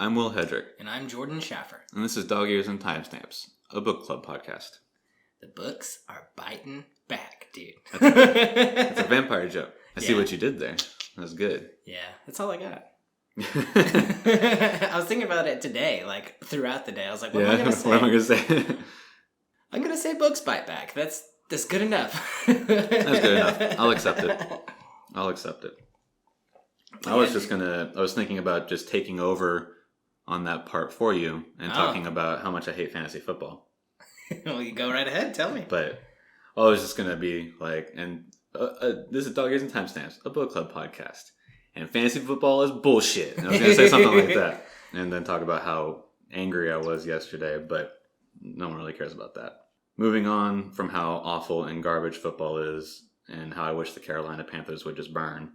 I'm Wil Hedrick. And I'm Jordan Schaffer. And this is Dog Ears and Timestamps, a book club podcast. The books are biting back, dude. It's a vampire joke. I see what you did there. That was good. Yeah, that's all I got. I was thinking about it today, like throughout the day. I was like, what am I going to say? What am I going to say? I'm going to say books bite back. That's good enough. That's good enough. I'll accept it. I was thinking about just taking over on that part for you and talking about how much I hate fantasy football. Well, you go right ahead. Tell me. But I was just going to be like, and this is Dog Ears and Timestamps, a book club podcast. And fantasy football is bullshit. And I was going to say something like that. And then talk about how angry I was yesterday, but no one really cares about that. Moving on from how awful and garbage football is and how I wish the Carolina Panthers would just burn.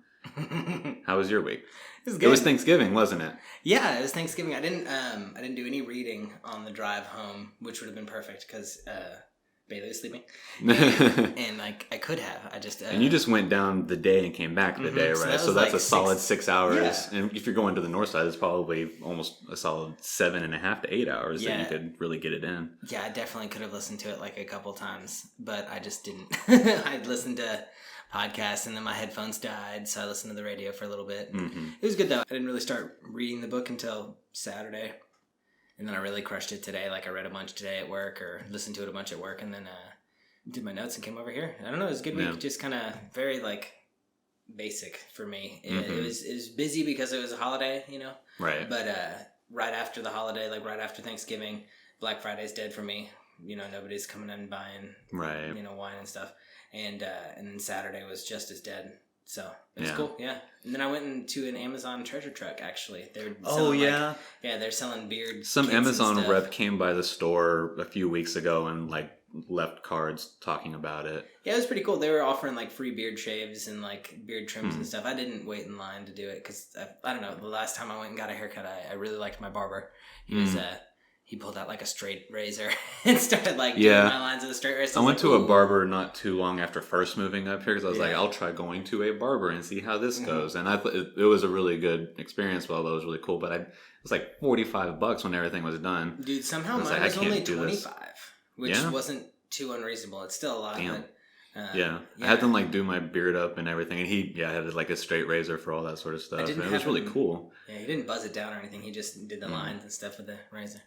How was your week? It was Thanksgiving, wasn't it? Yeah, it was Thanksgiving. I didn't do any reading on the drive home, which would have been perfect because Bailey was sleeping, and I could have. I just and you just went down the day and came back the day, right? So that's like a solid 6 hours. Yeah. And if you're going to the north side, it's probably almost a solid 7.5 to 8 hours that you could really get it in. Yeah, I definitely could have listened to it like a couple times, but I just didn't. I listened to podcasts and then my headphones died, so I listened to the radio for a little bit. Mm-hmm. It was good though. I didn't really start reading the book until Saturday, and then I really crushed it today. Like I read a bunch today at work or listened to it a bunch at work, and then did my notes and came over here. I don't know, it was a good week. Just kind of very like basic for me. It was busy because it was a holiday, you know. Right. But right after the holiday, like right after Thanksgiving, Black Friday's dead for me. You know, nobody's coming in and buying wine and stuff. And then Saturday was just as dead. So it was cool, yeah. And then I went into an Amazon treasure truck, actually. They're selling, they're selling beard Some kits Amazon and stuff. rep came by the store a few weeks ago and like left cards talking about it. Yeah, it was pretty cool. They were offering like free beard shaves and like beard trims and stuff. I didn't wait in line to do it because I don't know. The last time I went and got a haircut, I really liked my barber. He was he pulled out like a straight razor and started like doing my lines with a straight razor. I went to a barber not too long after first moving up here because I was like, I'll try going to a barber and see how this goes. And I thought it was a really good experience. Well, it was really cool, but it was like $45 when everything was done. Dude, somehow mine was only $25, which wasn't too unreasonable. It's still a lot. Damn. I had them like do my beard up and everything, and he had like a straight razor for all that sort of stuff. And it was really cool. Yeah, he didn't buzz it down or anything. He just did the lines and stuff with the razor.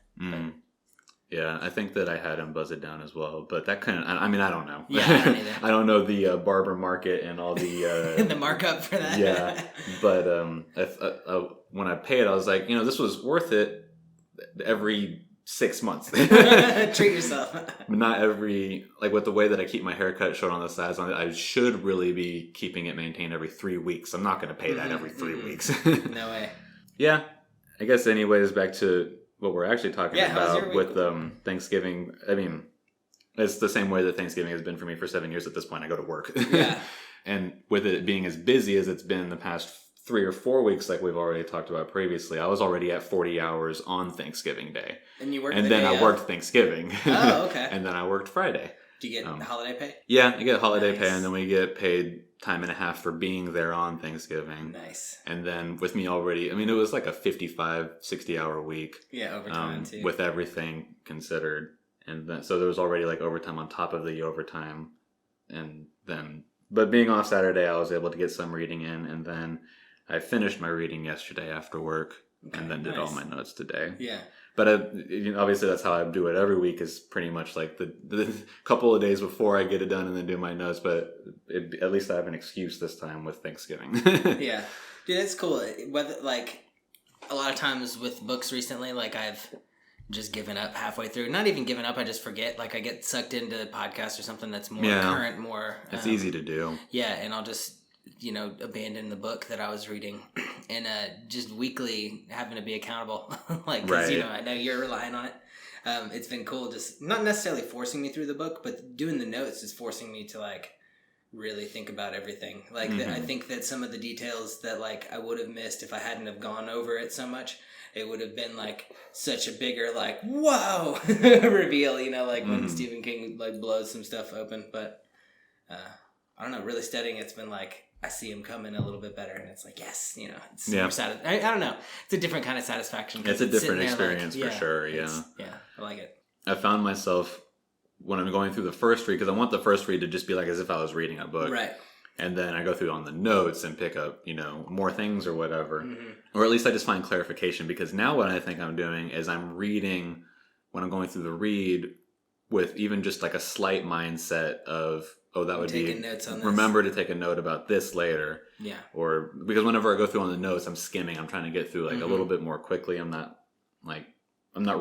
Yeah, I think that I had him buzz it down as well, but that kind of, I mean, I don't know. Yeah, I don't either. I don't know the barber market and all the... the markup for that. Yeah, but when I paid, I was like, this was worth it every 6 months. Treat yourself. Not every, like with the way that I keep my haircut short on the sides, I should really be keeping it maintained every 3 weeks. I'm not going to pay that every 3 weeks. No way. Yeah, I guess anyways, back to what we're actually talking about with Thanksgiving. I mean, it's the same way that Thanksgiving has been for me for 7 years at this point. I go to work. Yeah. And with it being as busy as it's been the past 3 or 4 weeks, like we've already talked about previously, I was already at 40 hours on Thanksgiving Day. And you worked and then I worked Thanksgiving. Oh, okay. And then I worked Friday. Do you get holiday pay? Yeah, I get holiday pay, and then we get paid time and a half for being there on Thanksgiving. Nice. And then with me already, I mean, it was like a 55, 60-hour week. Yeah, overtime too. With everything considered. And then, so there was already like overtime on top of the overtime. And then, but being off Saturday, I was able to get some reading in, and then I finished my reading yesterday after work, and then did all my notes today. Yeah. But obviously that's how I do it every week, is pretty much like the couple of days before I get it done and then do my notes. But at least I have an excuse this time with Thanksgiving. Yeah. Dude, that's cool. Whether like a lot of times with books recently, like I've just given up halfway through. Not even given up, I just forget. Like I get sucked into podcasts or something that's more current, more... It's easy to do. Yeah, and I'll just... abandon the book that I was reading and just weekly having to be accountable. Like, because, I know you're relying on it. It's been cool, just not necessarily forcing me through the book, but doing the notes is forcing me to, like, really think about everything. Like, I think that some of the details that, like, I would have missed if I hadn't have gone over it so much, it would have been, like, such a bigger, like, whoa, reveal, like, when Stephen King, like, blows some stuff open. But, I don't know, really studying it's been, like, I see him coming a little bit better, and it's like, yes, it's more satisfying. I don't know. It's a different kind of satisfaction. It's a different experience for sure. Yeah, I like it. I found myself when I'm going through the first read, because I want the first read to just be like as if I was reading a book, right? And then I go through on the notes and pick up, more things or whatever, or at least I just find clarification. Because now what I think I'm doing is I'm reading when I'm going through the read with even just like a slight mindset of, oh, that would be notes on this. Remember to take a note about this later. Yeah. Or because whenever I go through on the notes, I'm skimming. I'm trying to get through like a little bit more quickly. I'm not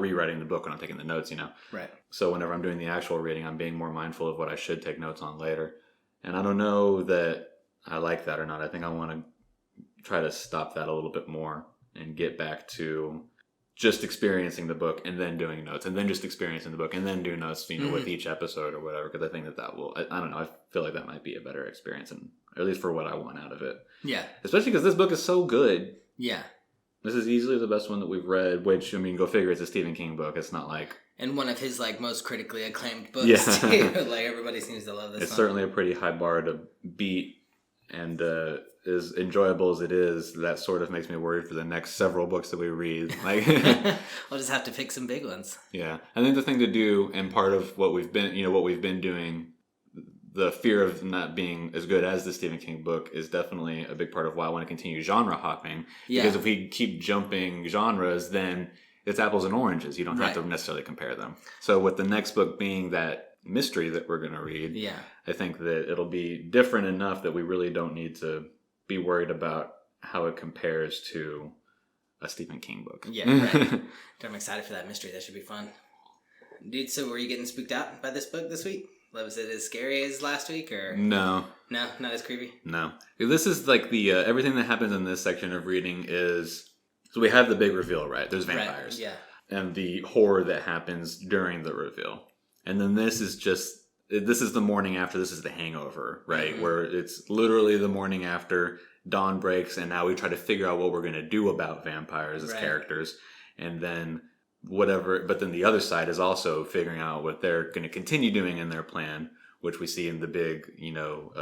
rewriting the book when I'm taking the notes, Right. So whenever I'm doing the actual reading, I'm being more mindful of what I should take notes on later. And I don't know that I like that or not. I think I want to try to stop that a little bit more and get back to just experiencing the book and then doing notes, and then just experiencing the book and then do notes, with each episode or whatever. Because I think that will, I don't know, I feel like that might be a better experience, and at least for what I want out of it. Yeah. Especially because this book is so good. Yeah. This is easily the best one that we've read, which, go figure, it's a Stephen King book. It's not like... And one of his, most critically acclaimed books, yeah. too. Everybody seems to love this It's one. certainly a pretty high bar to beat, and as enjoyable as it is, that sort of makes me worried for the next several books that we read. We'll just have to pick some big ones. Yeah. I think the thing to do, and part of what we've been doing, the fear of not being as good as the Stephen King book is definitely a big part of why I want to continue genre hopping. Yeah. Because if we keep jumping genres, then it's apples and oranges. You don't have to necessarily compare them. So with the next book being that mystery that we're going to read, I think that it'll be different enough that we really don't need to be worried about how it compares to a Stephen King book. Yeah, right. I'm excited for that mystery. That should be fun. Dude, so were you getting spooked out by this book this week? Was it as scary as last week, or no? No, not as creepy. No, this is like the everything that happens in this section of reading is, so we have the big reveal, right? There's vampires, right, yeah, and the horror that happens during the reveal, and then this is the morning after. This is the hangover, right? Where it's literally the morning after dawn breaks, and now we try to figure out what we're going to do about vampires as characters, and then whatever. But then the other side is also figuring out what they're going to continue doing in their plan, which we see in the big,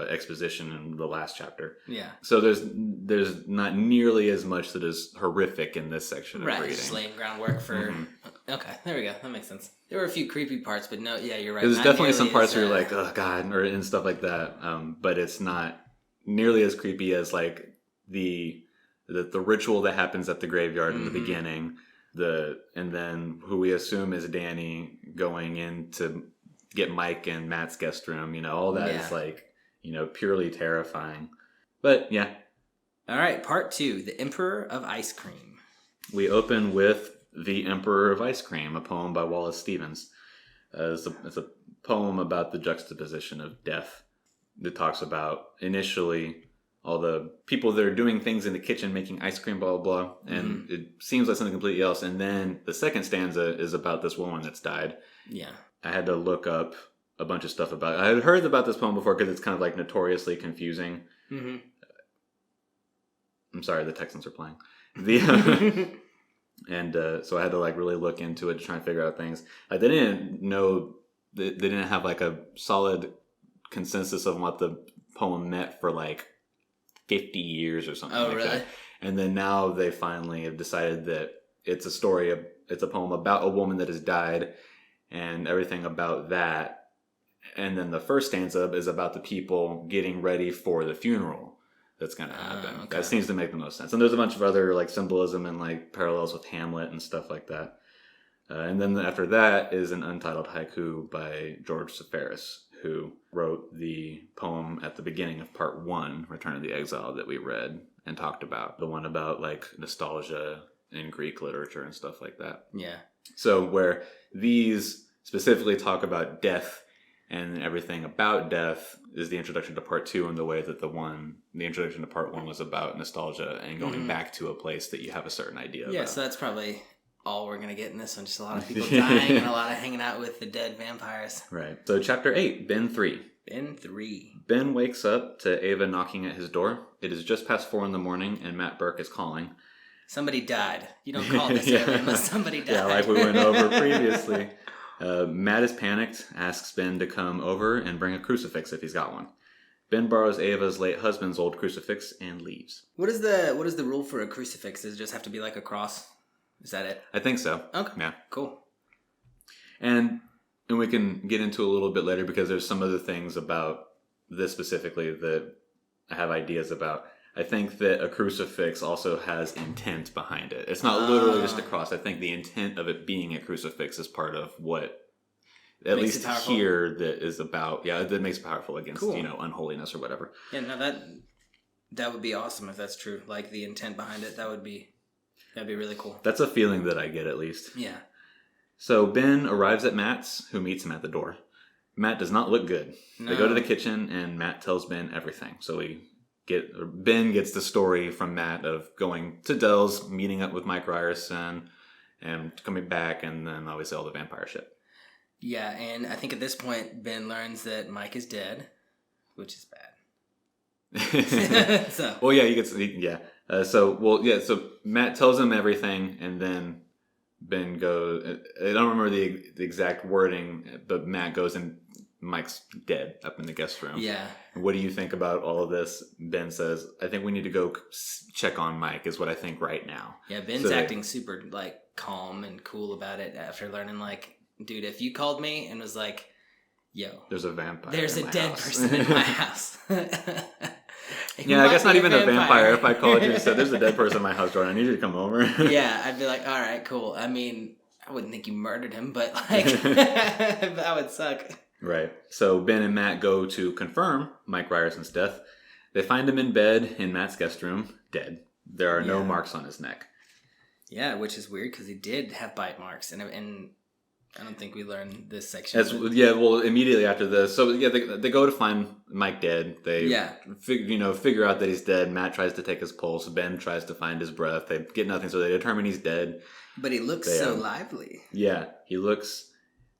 exposition in the last chapter. Yeah. So there's not nearly as much that is horrific in this section of reading. Right, just laying groundwork for... Okay, there we go. That makes sense. There were a few creepy parts, but no, yeah, you're right. There's definitely some parts where you're like, oh, God, and stuff like that. But it's not nearly as creepy as, like, the ritual that happens at the graveyard in the beginning. And then who we assume is Danny going in to get Mike and Matt's guest room, all that is like, purely terrifying. But yeah. All right, part 2, The Emperor of Ice Cream. We open with The Emperor of Ice Cream, a poem by Wallace Stevens. It's a poem about the juxtaposition of death. It talks about initially all the people that are doing things in the kitchen, making ice cream, blah, blah, blah. And it seems like something completely else. And then the second stanza is about this woman that's died. Yeah. I had to look up a bunch of stuff about it. I had heard about this poem before because it's kind of like notoriously confusing. Mm-hmm. I'm sorry, the Texans are playing. And so I had to like really look into it to try and figure out things. They didn't know, they didn't have like a solid consensus of what the poem meant for like 50 years or something like that. And then now they finally have decided that it's a poem about a woman that has died and everything about that. And then the first stanza is about the people getting ready for the funeral that's going to happen. Okay. That seems to make the most sense. And there's a bunch of other like symbolism and like parallels with Hamlet and stuff like that. And then after that is an untitled haiku by George Seferis, who wrote the poem at the beginning of part 1, Return of the Exile, that we read and talked about. The one about like nostalgia in Greek literature and stuff like that. Yeah. So where these specifically talk about death and everything about death is the introduction to part 2 in the way that the introduction to part 1 was about nostalgia and going back to a place that you have a certain idea about. Yeah, so that's probably all we're going to get in this one. Just a lot of people dying and a lot of hanging out with the dead vampires. Right. So chapter 8, Ben 3. Ben 3. Ben wakes up to Ava knocking at his door. It is just past 4 a.m. and Matt Burke is calling. Somebody died. You don't call this early unless somebody died. Yeah, like we went over previously. Matt is panicked, asks Ben to come over and bring a crucifix if he's got one. Ben borrows Ava's late husband's old crucifix and leaves. What is the rule for a crucifix? Does it just have to be like a cross? Is that it? I think so. Okay. Yeah. Cool. And we can get into a little bit later because there's some other things about this specifically that I have ideas about. I think that a crucifix also has intent behind it. It's not literally just a cross. I think the intent of it being a crucifix is part of what, at least here, that is about. Yeah, that makes it powerful against unholiness or whatever. Yeah, no, that would be awesome if that's true. Like the intent behind it, that'd be really cool. That's a feeling that I get, at least. Yeah. So Ben arrives at Matt's, who meets him at the door. Matt does not look good. No. They go to the kitchen, and Matt tells Ben everything. So Ben gets the story from Matt of going to Dell's, meeting up with Mike Ryerson, and coming back, and then obviously all the vampire shit. Yeah, and I think at this point, Ben learns that Mike is dead, which is bad. Well, yeah, he gets... So Matt tells him everything, and then Ben goes... I don't remember the exact wording, but Matt goes and Mike's dead up in the guest room. Yeah. What do you think about all of this? Ben says, I think we need to go check on Mike, is what I think right now. Yeah, Ben's acting super, like, calm and cool about it after learning, like, dude, if you called me and was like, yo, there's a vampire. There's a dead person in my house. Yeah, I guess not even a vampire. If I called you and said, there's a dead person in my house, Jordan, I need you to come over. Yeah, I'd be like, all right, cool. I mean, I wouldn't think you murdered him, but like, that would suck. Right. So Ben and Matt go to confirm Mike Ryerson's death. They find him in bed in Matt's guest room, dead. There are no marks on his neck. Yeah, which is weird because he did have bite marks, and I don't think we learned this section. Immediately after this. So, yeah, they go to find Mike dead. They figure out that he's dead. Matt tries to take his pulse. Ben tries to find his breath. They get nothing, so they determine he's dead. But he looks so lively. Yeah, he looks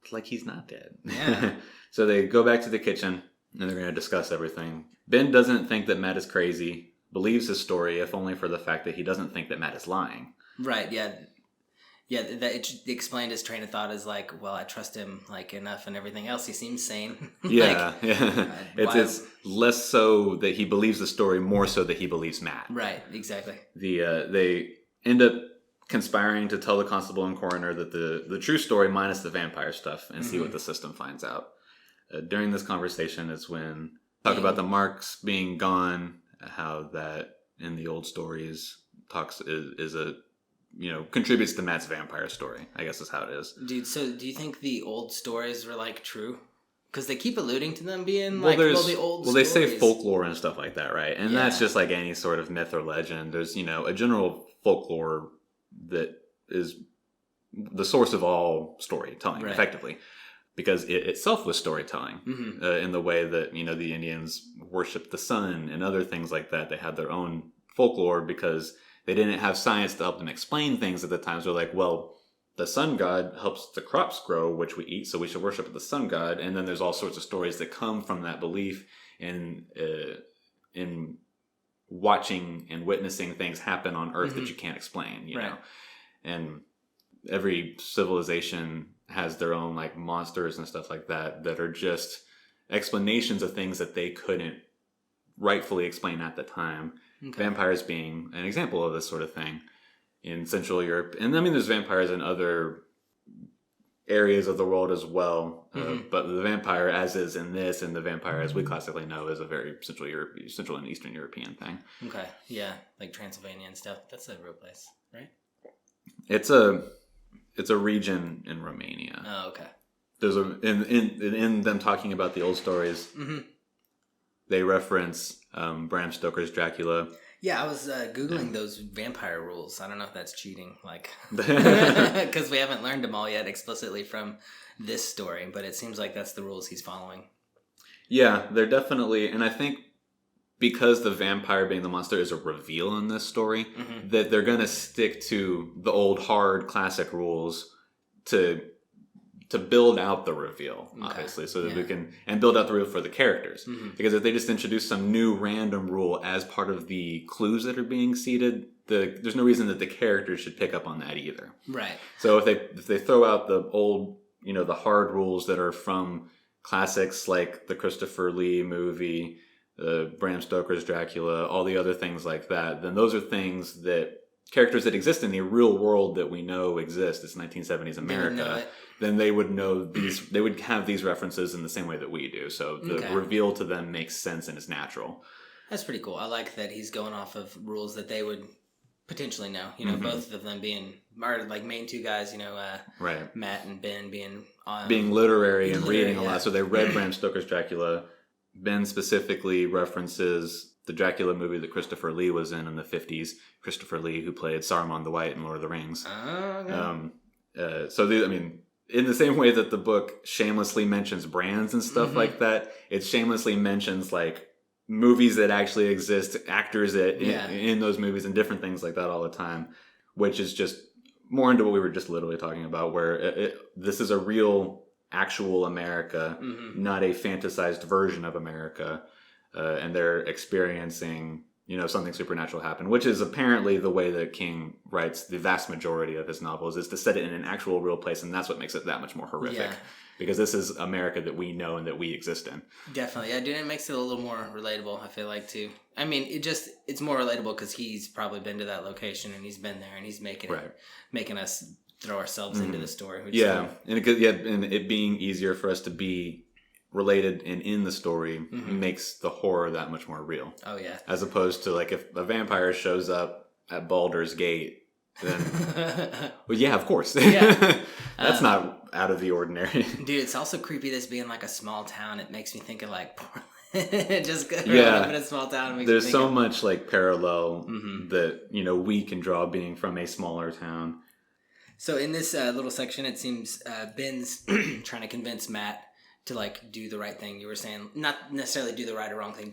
like he's not dead. Yeah. So they go back to the kitchen, and they're going to discuss everything. Ben doesn't think that Matt is crazy, believes his story, if only for the fact that he doesn't think that Matt is lying. Right, yeah. Yeah, it explained his train of thought as like, well, I trust him like enough, and everything else he seems sane. Yeah, it's less so that he believes the story, more so that he believes Matt. Right, exactly. They end up conspiring to tell the constable and coroner that the true story minus the vampire stuff, and see what the system finds out. During this conversation is when talk about the marks being gone, how that in the old stories is a contributes to Matt's vampire story, I guess is how it is. Dude, so do you think the old stories were, like, true? Because they keep alluding to them being, the old stories. They say folklore and stuff like that, right? And that's just like any sort of myth or legend. There's, a general folklore that is the source of all storytelling, effectively. Because it itself was storytelling in the way that, the Indians worshipped the sun and other things like that. They had their own folklore because they didn't have science to help them explain things at the time. So they're like, well, the sun god helps the crops grow, which we eat, so we should worship the sun god. And then there's all sorts of stories that come from that belief in watching and witnessing things happen on Earth that you can't explain, you know. And every civilization has their own like monsters and stuff like that are just explanations of things that they couldn't rightfully explain at the time. Okay. Vampires being an example of this sort of thing in Central Europe. And I mean, there's vampires in other areas of the world as well. But the vampire, as is in this, and the vampire as we classically know, is a very Central and Eastern European thing. Okay, yeah, like Transylvania and stuff. That's a real place, right? It's a region in Romania. Oh, okay. There's in them talking about the old stories. They reference Bram Stoker's Dracula. Yeah, I was Googling those vampire rules. I don't know if that's cheating, because we haven't learned them all yet explicitly from this story, but it seems like that's the rules he's following. Yeah, they're definitely, and I think because the vampire being the monster is a reveal in this story, that they're going to stick to the old hard classic rules to build out the reveal, obviously, so that we can, and build out the rule for the characters. Because if they just introduce some new random rule as part of the clues that are being seeded, there's no reason that the characters should pick up on that either. Right. So if they throw out the old, the hard rules that are from classics like the Christopher Lee movie, Bram Stoker's Dracula, all the other things like that, then those are things that characters that exist in the real world that we know exist. It's 1970s America. Then they would know these. They would have these references in the same way that we do. So the reveal to them makes sense and is natural. That's pretty cool. I like that he's going off of rules that they would potentially know. You know, both of them being our like main two guys. You know, right. Matt and Ben being literary and reading a lot. So they read Bram Stoker's Dracula. Ben specifically references the Dracula movie that Christopher Lee was in the 50s. Christopher Lee, who played Saruman the White in Lord of the Rings. Oh, okay. In the same way that the book shamelessly mentions brands and stuff like that, it shamelessly mentions like movies that actually exist, actors that in those movies, and different things like that all the time, which is just more into what we were just literally talking about, where this is a real, actual America, not a fantasized version of America, and they're experiencing something supernatural happen, which is apparently the way that King writes the vast majority of his novels, is to set it in an actual real place, and that's what makes it that much more horrific. Because this is America that we know and that we exist in. Definitely. Yeah, dude, it makes it a little more relatable, I feel like, too. I mean, it's more relatable because he's probably been to that location and he's been there and he's making us throw ourselves into the story. And it being easier for us to be related and in the story makes the horror that much more real. Oh, yeah. As opposed to, like, if a vampire shows up at Baldur's Gate, then... well, yeah, of course. That's not out of the ordinary. Dude, it's also creepy this being, like, a small town. It makes me think of, like, Portland. Just growing up in a small town. There's so much, like, parallel that, we can draw being from a smaller town. So in this little section, it seems Ben's trying to convince Matt to like do the right thing. You were saying not necessarily do the right or wrong thing.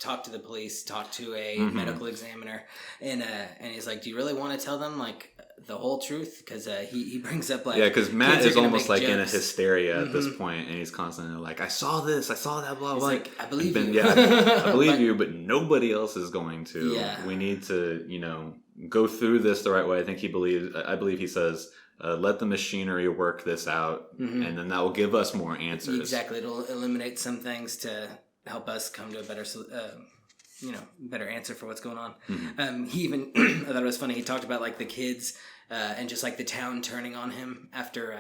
Talk to the police, talk to a medical examiner, and he's like, do you really want to tell them like the whole truth? Because he brings up like because Matt is almost like jokes. In a hysteria at this point, and he's constantly like, I saw this, I saw that, blah blah. Like, I believe you. I believe you, but nobody else is going to. Yeah. We need to go through this the right way. I believe he says. Let the machinery work this out, and then that will give us more answers. Exactly. It'll eliminate some things to help us come to a better, better answer for what's going on. He even, I thought it was funny, he talked about like the kids and just like the town turning on him after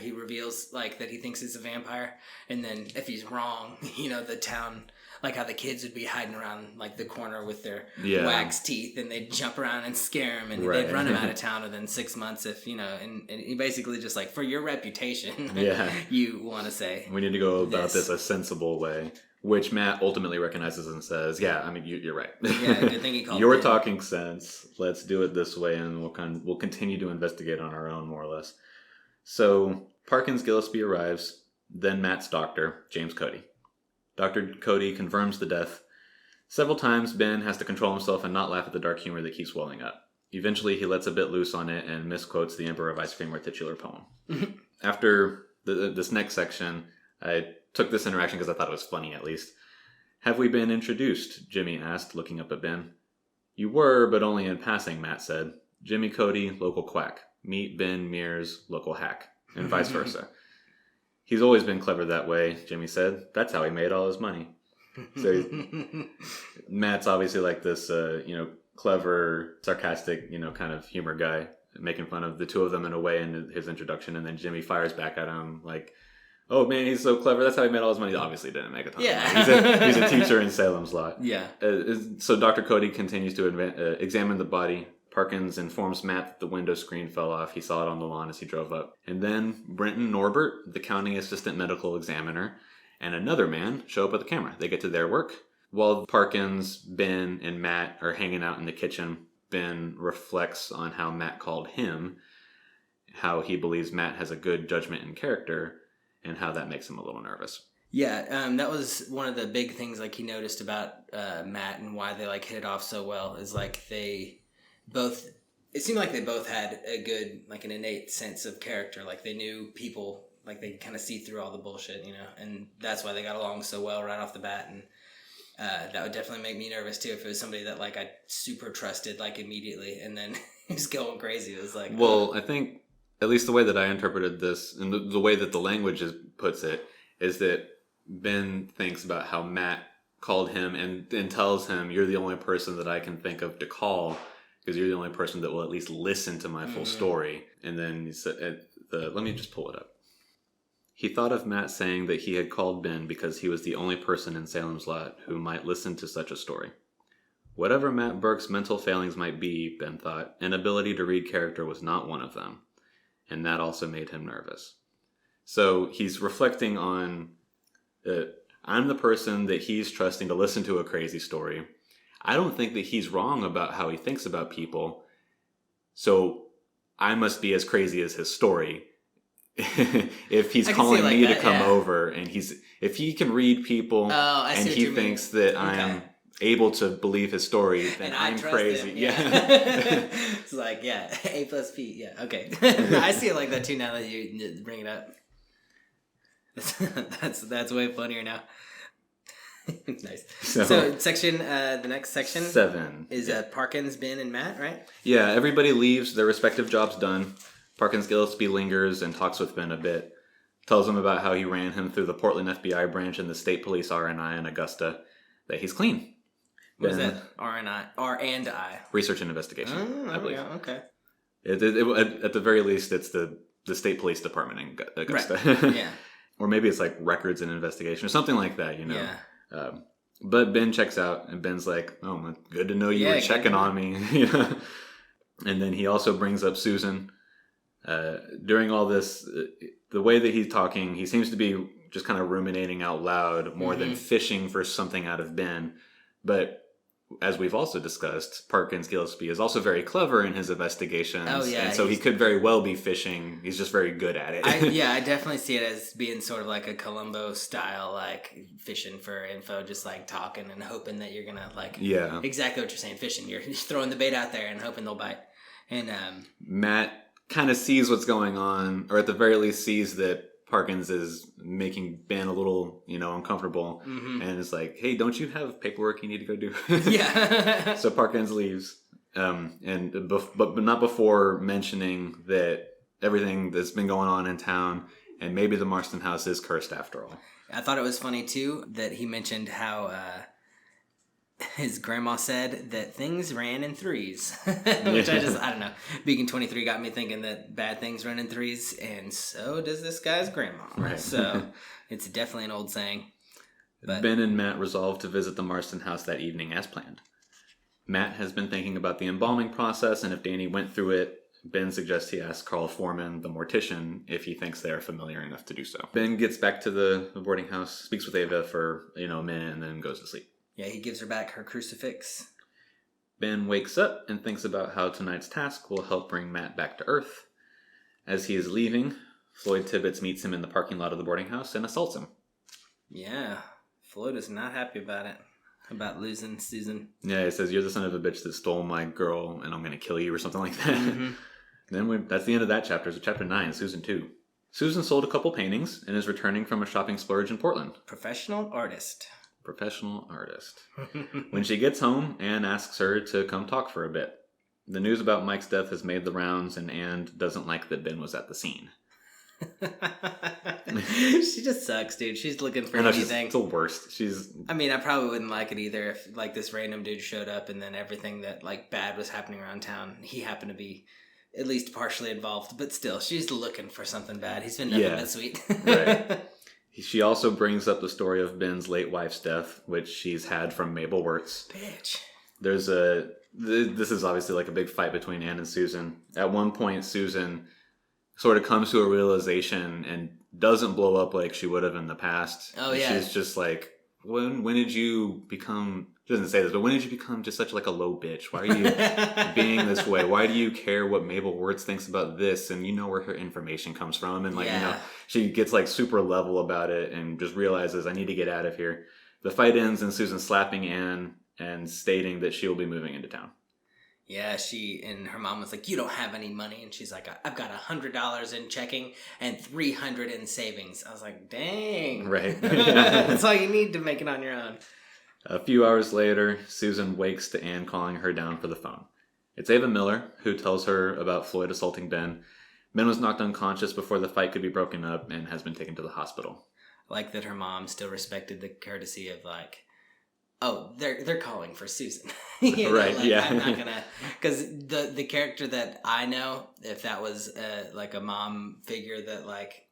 he reveals like that he thinks he's a vampire. And then if he's wrong, the town... Like how the kids would be hiding around like the corner with their wax teeth, and they'd jump around and scare him, and they'd run him out of town within 6 months if and he basically just like, for your reputation, you want to say we need to go about this a sensible way, which Matt ultimately recognizes and says, you're right. Yeah, good thing he called. You're talking sense. Let's do it this way, and we'll continue to investigate on our own, more or less. So Parkins Gillespie arrives, then Matt's doctor, James Cody. Dr. Cody confirms the death. Several times, Ben has to control himself and not laugh at the dark humor that keeps welling up. Eventually, he lets a bit loose on it and misquotes the Emperor of Ice Cream or titular poem. After this next section, I took this interaction because I thought it was funny, at least. Have we been introduced? Jimmy asked, looking up at Ben. You were, but only in passing, Matt said. Jimmy Cody, local quack. Meet Ben Mears, local hack. And vice versa. He's always been clever that way, Jimmy said. That's how he made all his money. So Matt's obviously like this, clever, sarcastic, kind of humor guy, making fun of the two of them in a way in his introduction. And then Jimmy fires back at him like, oh man, he's so clever. That's how he made all his money. He obviously didn't make a ton of money. He's a teacher in Salem's Lot. Yeah. So Dr. Cody continues to examine the body. Parkins informs Matt that the window screen fell off. He saw it on the lawn as he drove up. And then Brenton Norbert, the county assistant medical examiner, and another man show up at the camera. They get to their work. While Parkins, Ben, and Matt are hanging out in the kitchen, Ben reflects on how Matt called him, how he believes Matt has a good judgment and character, and how that makes him a little nervous. Yeah, that was one of the big things like he noticed about Matt and why they like hit it off so well is like it seemed like they both had a good, like an innate sense of character. Like they knew people, like they kind of see through all the bullshit, and that's why they got along so well right off the bat. And that would definitely make me nervous too if it was somebody that like I super trusted like immediately, and then he was going crazy. It was like, well, I think at least the way that I interpreted this and the way that the language puts it is that Ben thinks about how Matt called him and tells him, "You're the only person that I can think of to call because you're the only person that will at least listen to my full story." And then he said, let me just pull it up. He thought of Matt saying that he had called Ben because he was the only person in Salem's Lot who might listen to such a story. Whatever Matt Burke's mental failings might be, Ben thought, inability to read character was not one of them. And that also made him nervous. So he's reflecting on, I'm the person that he's trusting to listen to a crazy story. I don't think that he's wrong about how he thinks about people. So I must be as crazy as his story. If he's calling me to come over, and if he can read people and he thinks that I'm able to believe his story, then I'm crazy. Him, it's like, A plus P. Yeah, okay. I see it like that too now that you bring it up. That's way funnier now. Nice. So section, the next section 7 is Parkins, Ben, and Matt, right? Yeah, everybody leaves, their respective jobs done. Parkins Gillespie lingers and talks with Ben a bit. Tells him about how he ran him through the Portland FBI branch and the State Police R&I in Augusta. That he's clean. What is that? R&I? Research and Investigation, I believe. Yeah, okay. At the very least, it's the State Police Department in Augusta. Right. Yeah. Or maybe it's like Records and Investigation or something like that, Yeah. But Ben checks out, and Ben's like, "Oh, good to know you were checking on me." And then he also brings up Susan. During all this, the way that he's talking, he seems to be just kind of ruminating out loud more than fishing for something out of Ben. But as we've also discussed, Parkins Gillespie is also very clever in his investigations. Oh, yeah. And so he could very well be fishing. He's just very good at it. I definitely see it as being sort of like a Columbo style, like fishing for info, just like talking and hoping that you're going to exactly what you're saying, fishing. You're throwing the bait out there and hoping they'll bite. And Matt kind of sees what's going on, or at the very least sees that Parkins is making Ben a little, uncomfortable, and is like, "Hey, don't you have paperwork you need to go do?" Yeah. So Parkins leaves, but not before mentioning that everything that's been going on in town, and maybe the Marston house is cursed after all. I thought it was funny too that he mentioned how his grandma said that things ran in threes, which I don't know. Beacon 23 got me thinking that bad things run in threes, and so does this guy's grandma. Right. So it's definitely an old saying. But Ben and Matt resolve to visit the Marston house that evening as planned. Matt has been thinking about the embalming process, and if Danny went through it, Ben suggests he ask Carl Foreman, the mortician, if he thinks they are familiar enough to do so. Ben gets back to the boarding house, speaks with Ava for a minute, and then goes to sleep. Yeah, he gives her back her crucifix. Ben wakes up and thinks about how tonight's task will help bring Matt back to Earth. As he is leaving, Floyd Tibbetts meets him in the parking lot of the boarding house and assaults him. Yeah, Floyd is not happy about it. About losing Susan. Yeah, he says, "You're the son of a bitch that stole my girl, and I'm going to kill you," or something like that. Then that's the end of that chapter. So chapter 9, Susan 2. Susan sold a couple paintings and is returning from a shopping splurge in Portland. Professional artist. When she gets home, Anne asks her to come talk for a bit. The news about Mike's death has made the rounds, and Anne doesn't like that Ben was at the scene. She just sucks, dude. She's looking for anything. She's the worst. I probably wouldn't like it either if this random dude showed up and then everything that bad was happening around town, he happened to be at least partially involved. But still, she's looking for something bad. He's been nothing but sweet. Right. She also brings up the story of Ben's late wife's death, which she's had from Mabel Wirtz. Bitch. This is obviously a big fight between Anne and Susan. At one point, Susan sort of comes to a realization and doesn't blow up like she would have in the past. Oh, yeah. She's just like, when did you become... She doesn't say this, but when did you become just such a low bitch? Why are you being this way? Why do you care what Mabel Wirtz thinks about this? And you know where her information comes from. And she gets super level about it and just realizes, I need to get out of here. The fight ends in Susan slapping Anne and stating that she will be moving into town. Yeah, and her mom was like, "You don't have any money," and she's like, "I've got $100 in checking and $300 in savings." I was like, "Dang, right? That's all you need to make it on your own." A few hours later, Susan wakes to Anne calling her down for the phone. It's Ava Miller, who tells her about Floyd assaulting Ben. Ben was knocked unconscious before the fight could be broken up and has been taken to the hospital. Like that her mom still respected the courtesy of oh, they're calling for Susan. Right, like, yeah. I'm not gonna, because the character that I know, if that was like a mom figure that like,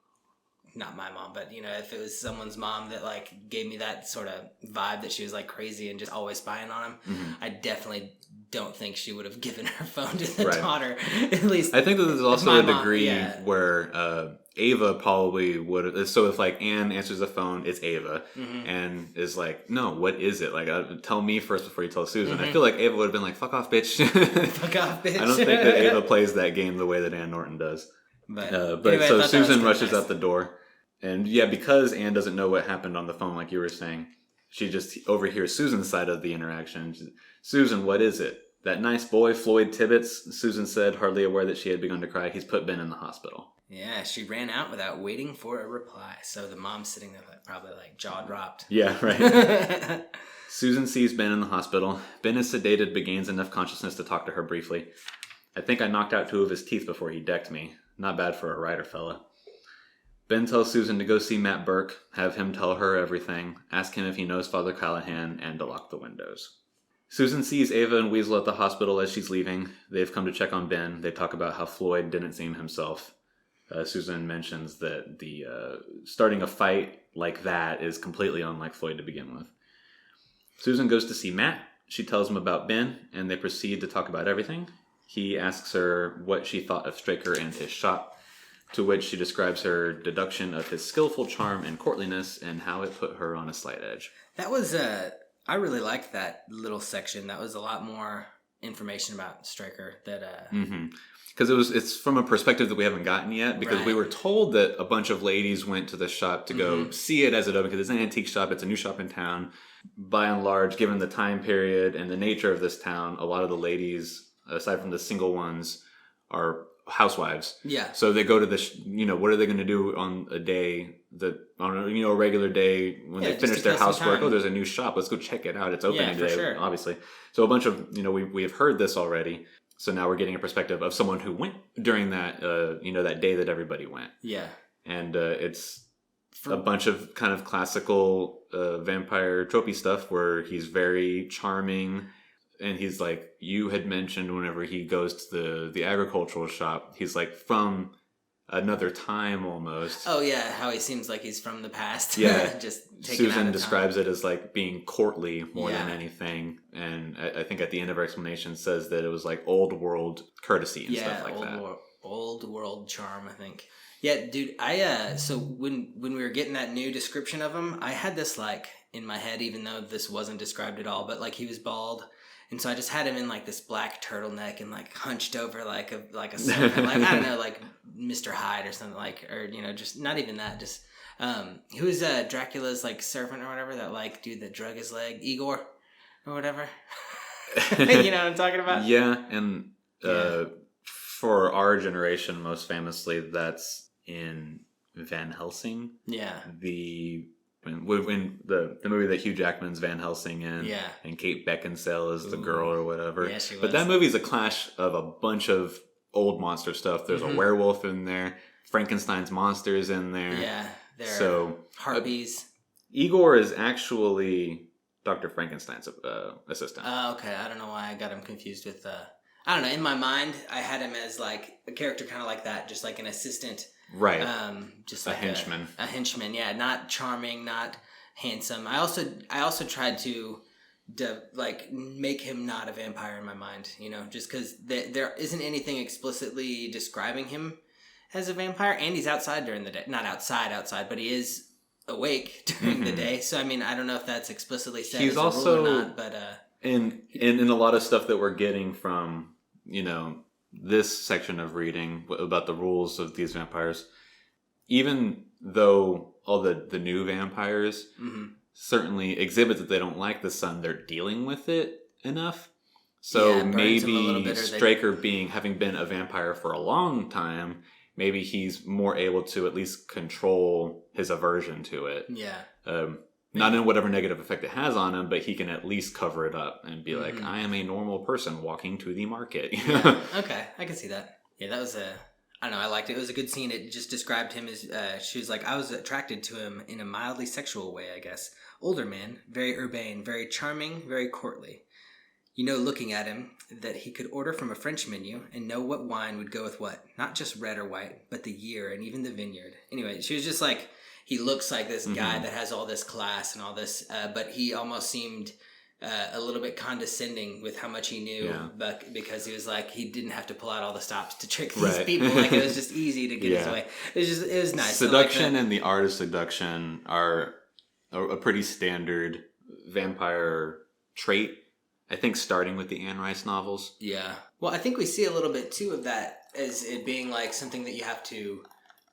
not my mom, but if it was someone's mom that like gave me that sort of vibe that she was like crazy and just always spying on him, I definitely don't think she would have given her phone to the daughter. At least I think that there's also a degree mom, where Ava probably would. So if like Anne answers the phone, it's Ava, and is like, "No, what is it? Like, tell me first before you tell Susan." I feel like Ava would have been like, "Fuck off, bitch." Fuck off, bitch. I don't think that Ava plays that game the way that Anne Norton does. But anyway, so Susan rushes out the door, and because Anne doesn't know what happened on the phone, like you were saying, she just overhears Susan's side of the interaction. Susan, what is it? That nice boy, Floyd Tibbets, Susan said, hardly aware that she had begun to cry. He's put Ben in the hospital. Yeah, she ran out without waiting for a reply. So the mom's sitting there probably like jaw dropped. Yeah, right. Susan sees Ben in the hospital. Ben is sedated but gains enough consciousness to talk to her briefly. I think I knocked out 2 of his teeth before he decked me. Not bad for a writer fella. Ben tells Susan to go see Matt Burke, have him tell her everything, ask him if he knows Father Callahan, and to lock the windows. Susan sees Ava and Weasel at the hospital as she's leaving. They've come to check on Ben. They talk about how Floyd didn't seem himself. Susan mentions that the starting a fight like that is completely unlike Floyd to begin with. Susan goes to see Matt. She tells him about Ben, and they proceed to talk about everything. He asks her what she thought of Straker and his shot, to which she describes her deduction of his skillful charm and courtliness and how it put her on a slight edge. That was I really liked that little section. That was a lot more information about Straker that because it's from a perspective that we haven't gotten yet, because we were told that a bunch of ladies went to the shop to go see it as it opened, because it's an antique shop, it's a new shop in town. By and large, given the time period and the nature of this town, a lot of the ladies, aside from the single ones, are housewives. Yeah. So they go to this, what are they going to do on a day a regular day when they finish their housework? Oh, there's a new shop. Let's go check it out. It's opening today, obviously. So a bunch of, we have heard this already. So now we're getting a perspective of someone who went during that, that day that everybody went. Yeah. And it's a bunch of kind of classical vampire tropey stuff where he's very charming. And he's like, you had mentioned whenever he goes to the agricultural shop, he's like from another time almost. Oh yeah, how he seems like he's from the past. Yeah. Just Susan describes it as like being courtly more than anything. And I think at the end of her explanation says that it was like old world courtesy and stuff like that. Old world charm, I think. Yeah, dude, so when we were getting that new description of him, I had this like in my head, even though this wasn't described at all, but like he was bald. And so I just had him in like this black turtleneck and like hunched over like a servant, like I don't know, like Mr. Hyde or something, like, or just not even that, just who is Dracula's like servant or whatever, that like dude that drug his leg, Igor or whatever. You know what I'm talking about? Yeah, and for our generation, most famously, that's in Van Helsing. Yeah, when the movie that Hugh Jackman's Van Helsing in, and Kate Beckinsale is the girl or whatever. Yeah, she was. But that movie's a clash of a bunch of old monster stuff. There's a werewolf in there, Frankenstein's monsters in there. Yeah, there are harpies. Igor is actually Dr. Frankenstein's assistant. Oh, okay. I don't know why I got him confused with. I don't know. In my mind, I had him as like a character, kind of like that, just like an assistant. Right. Just like a henchman. A henchman, yeah. Not charming, not handsome. I also tried to like make him not a vampire in my mind, just because there isn't anything explicitly describing him as a vampire, and he's outside during the day. Not outside, but he is awake during the day. So I mean, I don't know if that's explicitly said as a rule or not, but in a lot of stuff that we're getting from this section of reading about the rules of these vampires, even though all the new vampires certainly exhibit that they don't like the sun, they're dealing with it enough. So maybe Straker having been a vampire for a long time, maybe he's more able to at least control his aversion to it. Yeah. Not in whatever negative effect it has on him, but he can at least cover it up and be like, I am a normal person walking to the market. Yeah. Okay, I can see that. Yeah, that was I don't know, I liked it. It was a good scene. It just described him as, she was like, I was attracted to him in a mildly sexual way, I guess. Older man, very urbane, very charming, very courtly. You know, looking at him, that he could order from a French menu and know what wine would go with what. Not just red or white, but the year and even the vineyard. Anyway, she was just like, he looks like this guy that has all this class and all this, but he almost seemed a little bit condescending with how much he knew, but because he was like, he didn't have to pull out all the stops to trick these people. Like, it was just easy to get his way. It was nice. Seduction and the art of seduction are a pretty standard vampire trait. I think starting with the Anne Rice novels. Yeah. Well, I think we see a little bit too of that as it being like something that you have to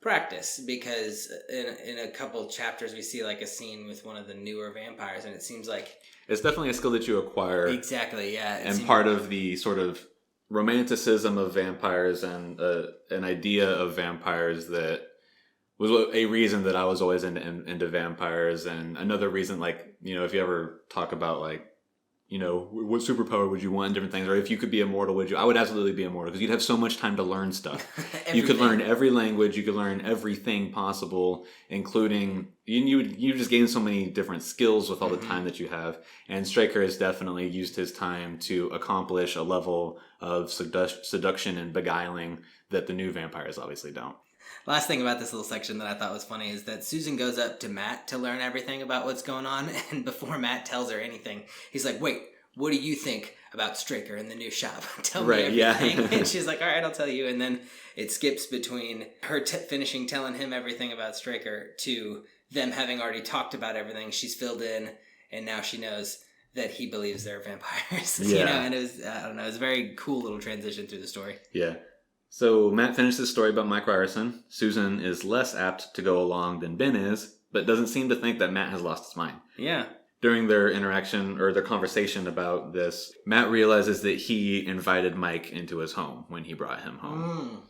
practice, because in a couple chapters we see like a scene with one of the newer vampires, and it seems like it's definitely a skill that you acquire. Exactly, yeah. And part of the sort of romanticism of vampires and an idea of vampires that was a reason that I was always into vampires, and another reason, like, you know, if you ever talk about like, you know, what superpower would you want and different things, or if you could be immortal, would you? I would absolutely be immortal, because you'd have so much time to learn stuff. You could learn every language, you could learn everything possible, including you just gain so many different skills with all the time that you have. And Straker has definitely used his time to accomplish a level of seduction and beguiling that the new vampires obviously don't. Last thing about this little section that I thought was funny is that Susan goes up to Matt to learn everything about what's going on, and before Matt tells her anything, he's like, wait, what do you think about Straker in the new shop? Tell me everything. Yeah. And she's like, all right, I'll tell you. And then it skips between her finishing telling him everything about Straker to them having already talked about everything. She's filled in, and now she knows that he believes they're vampires. Yeah. You know, and it was, I don't know, it was a very cool little transition through the story. Yeah. So Matt finished his story about Mike Ryerson. Susan is less apt to go along than Ben is, but doesn't seem to think that Matt has lost his mind. Yeah. During their interaction, or their conversation about this, Matt realizes that he invited Mike into his home when he brought him home.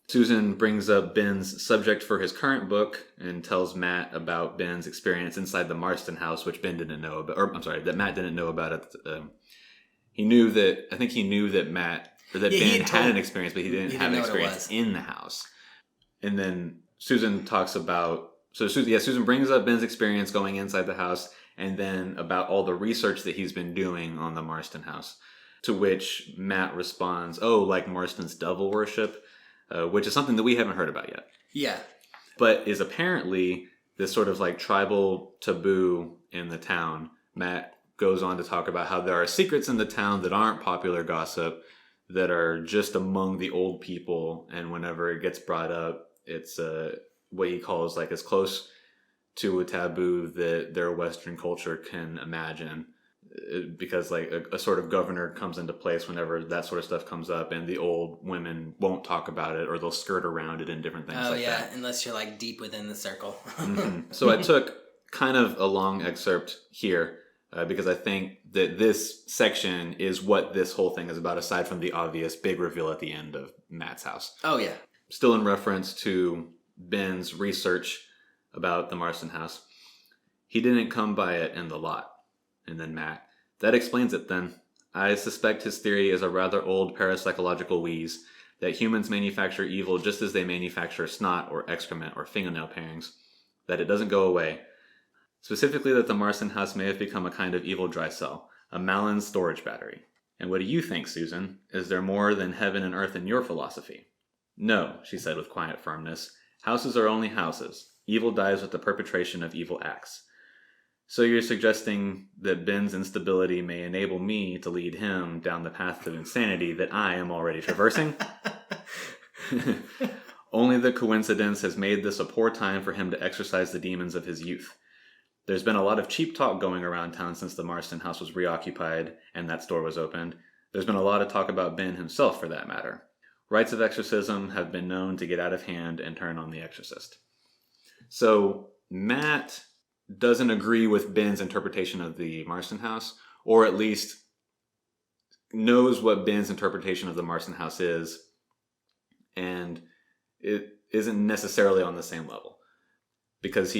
Susan brings up Ben's subject for his current book and tells Matt about Ben's experience inside the Marston house, which Ben didn't know about, that Matt didn't know about it. He knew that Matt... Or that Ben had an experience, but he didn't have an experience in the house. And then Susan talks about... Susan brings up Ben's experience going inside the house, and then about all the research that he's been doing on the Marston house. To which Matt responds, like Marston's devil worship, which is something that we haven't heard about yet. Yeah. But is apparently this sort of like tribal taboo in the town. Matt goes on to talk about how there are secrets in the town that aren't popular gossip, that are just among the old people, and whenever it gets brought up, it's what he calls like as close to a taboo that their Western culture can imagine, because like a sort of governor comes into place whenever that sort of stuff comes up, and the old women won't talk about it, or they'll skirt around it and different things like that. Unless you're like deep within the circle. So I took kind of a long excerpt here, because I think that this section is what this whole thing is about, aside from the obvious big reveal at the end of Matt's house. Oh, yeah. Still in reference to Ben's research about the Marston house. He didn't come by it in the lot. And then Matt. That explains it then. I suspect his theory is a rather old parapsychological wheeze, that humans manufacture evil just as they manufacture snot or excrement or fingernail parings. That it doesn't go away. Specifically that the Marston house may have become a kind of evil dry cell, a malign storage battery. And what do you think, Susan? Is there more than heaven and earth in your philosophy? No, she said with quiet firmness. Houses are only houses. Evil dies with the perpetration of evil acts. So you're suggesting that Ben's instability may enable me to lead him down the path of insanity that I am already traversing? Only the coincidence has made this a poor time for him to exercise the demons of his youth. There's been a lot of cheap talk going around town since the Marston house was reoccupied and that store was opened. There's been a lot of talk about Ben himself, for that matter. Rites of exorcism have been known to get out of hand and turn on the exorcist. So Matt doesn't agree with Ben's interpretation of the Marston house, or at least knows what Ben's interpretation of the Marston house is, and it isn't necessarily on the same level. Because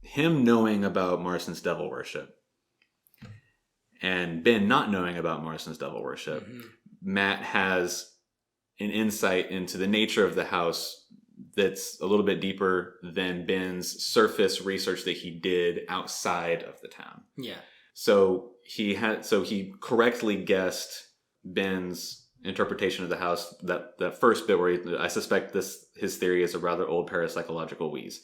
him knowing about Marston's devil worship and Ben not knowing about Marston's devil worship, Matt has an insight into the nature of the house that's a little bit deeper than Ben's surface research that he did outside of the town. Yeah. So he correctly guessed Ben's interpretation of the house, that first bit where I suspect his theory is a rather old parapsychological wheeze.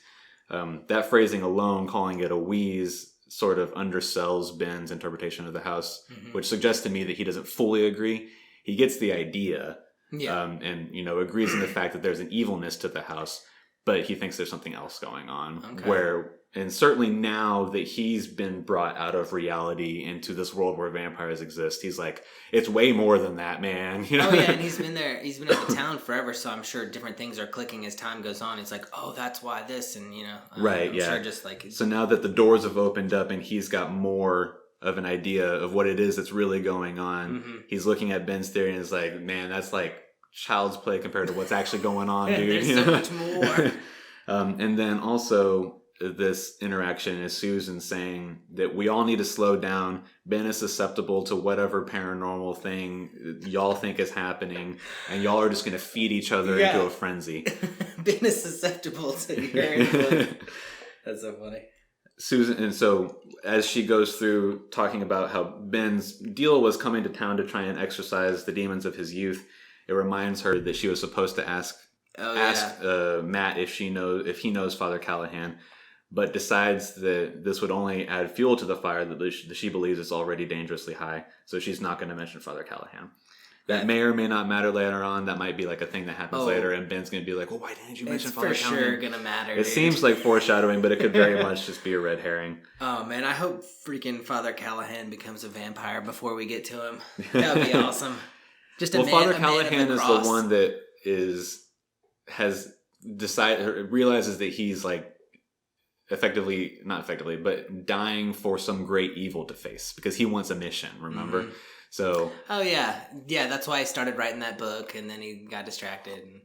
That phrasing alone, calling it a wheeze, sort of undersells Ben's interpretation of the house, which suggests to me that he doesn't fully agree. He gets the idea, and agrees in the fact that there's an evilness to the house, but he thinks there's something else going on. Okay. And certainly now that he's been brought out of reality into this world where vampires exist, he's like, it's way more than that, man. Oh yeah, and he's been in the town forever, so I'm sure different things are clicking as time goes on. It's like, oh, that's why this, and right, I'm sure just like so now that the doors have opened up and he's got more of an idea of what it is that's really going on, he's looking at Ben's theory and is like, man, that's like child's play compared to what's actually going on, dude. There's so much more. And then also, this interaction is Susan saying that we all need to slow down. Ben is susceptible to whatever paranormal thing y'all think is happening, and y'all are just going to feed each other into a frenzy. Ben is susceptible to your influence. That's so funny. Susan, and so as she goes through talking about how Ben's deal was coming to town to try and exorcise the demons of his youth, it reminds her that she was supposed to ask Matt if he knows Father Callahan, but decides that this would only add fuel to the fire that she believes is already dangerously high, so she's not going to mention Father Callahan. That may or may not matter later on. That might be like a thing that happens later, and Ben's going to be like, well, why didn't you mention Father Callahan? It's for sure going to matter, It seems like foreshadowing, but it could very much just be a red herring. Oh, man, I hope freaking Father Callahan becomes a vampire before we get to him. That would be awesome. Father Callahan is the one that realizes that he's like, not effectively, but dying for some great evil to face because he wants a mission, remember? So. Oh yeah. Yeah, that's why I started writing that book and then he got distracted. And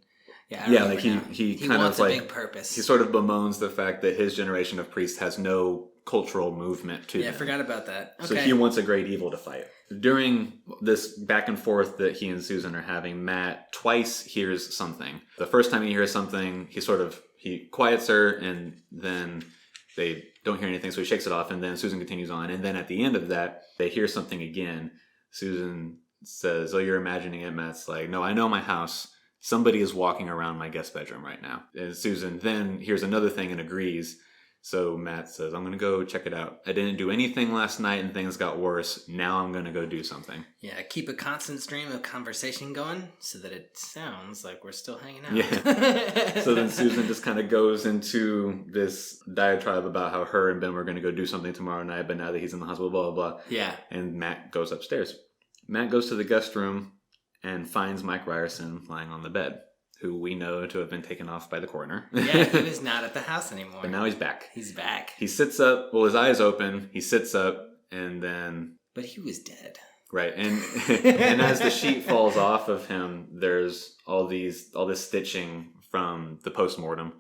he kind wants of like. a big purpose. He sort of bemoans the fact that his generation of priests has no cultural movement to them. Yeah, I forgot about that. Okay. So he wants a great evil to fight. During this back and forth that he and Susan are having, Matt twice hears something. The first time he hears something, he quiets her, and then they don't hear anything, so he shakes it off, and then Susan continues on. And then at the end of that, they hear something again. Susan says, oh, you're imagining it. Matt's like, no, I know my house. Somebody is walking around my guest bedroom right now. And Susan then hears another thing and agrees. So Matt says, I'm going to go check it out. I didn't do anything last night and things got worse. Now I'm going to go do something. Yeah, keep a constant stream of conversation going so that it sounds like we're still hanging out. Yeah. So then Susan just kind of goes into this diatribe about how her and Ben were going to go do something tomorrow night, but now that he's in the hospital, blah, blah, blah. Yeah. And Matt goes upstairs. Matt goes to the guest room and finds Mike Ryerson lying on the bed, who we know to have been taken off by the coroner. Yeah, he was not at the house anymore. But now he's back. He's back. He sits up. Well, his eyes open. He sits up, and then... But he was dead. Right, and and as the sheet falls off of him, there's all this stitching from the postmortem.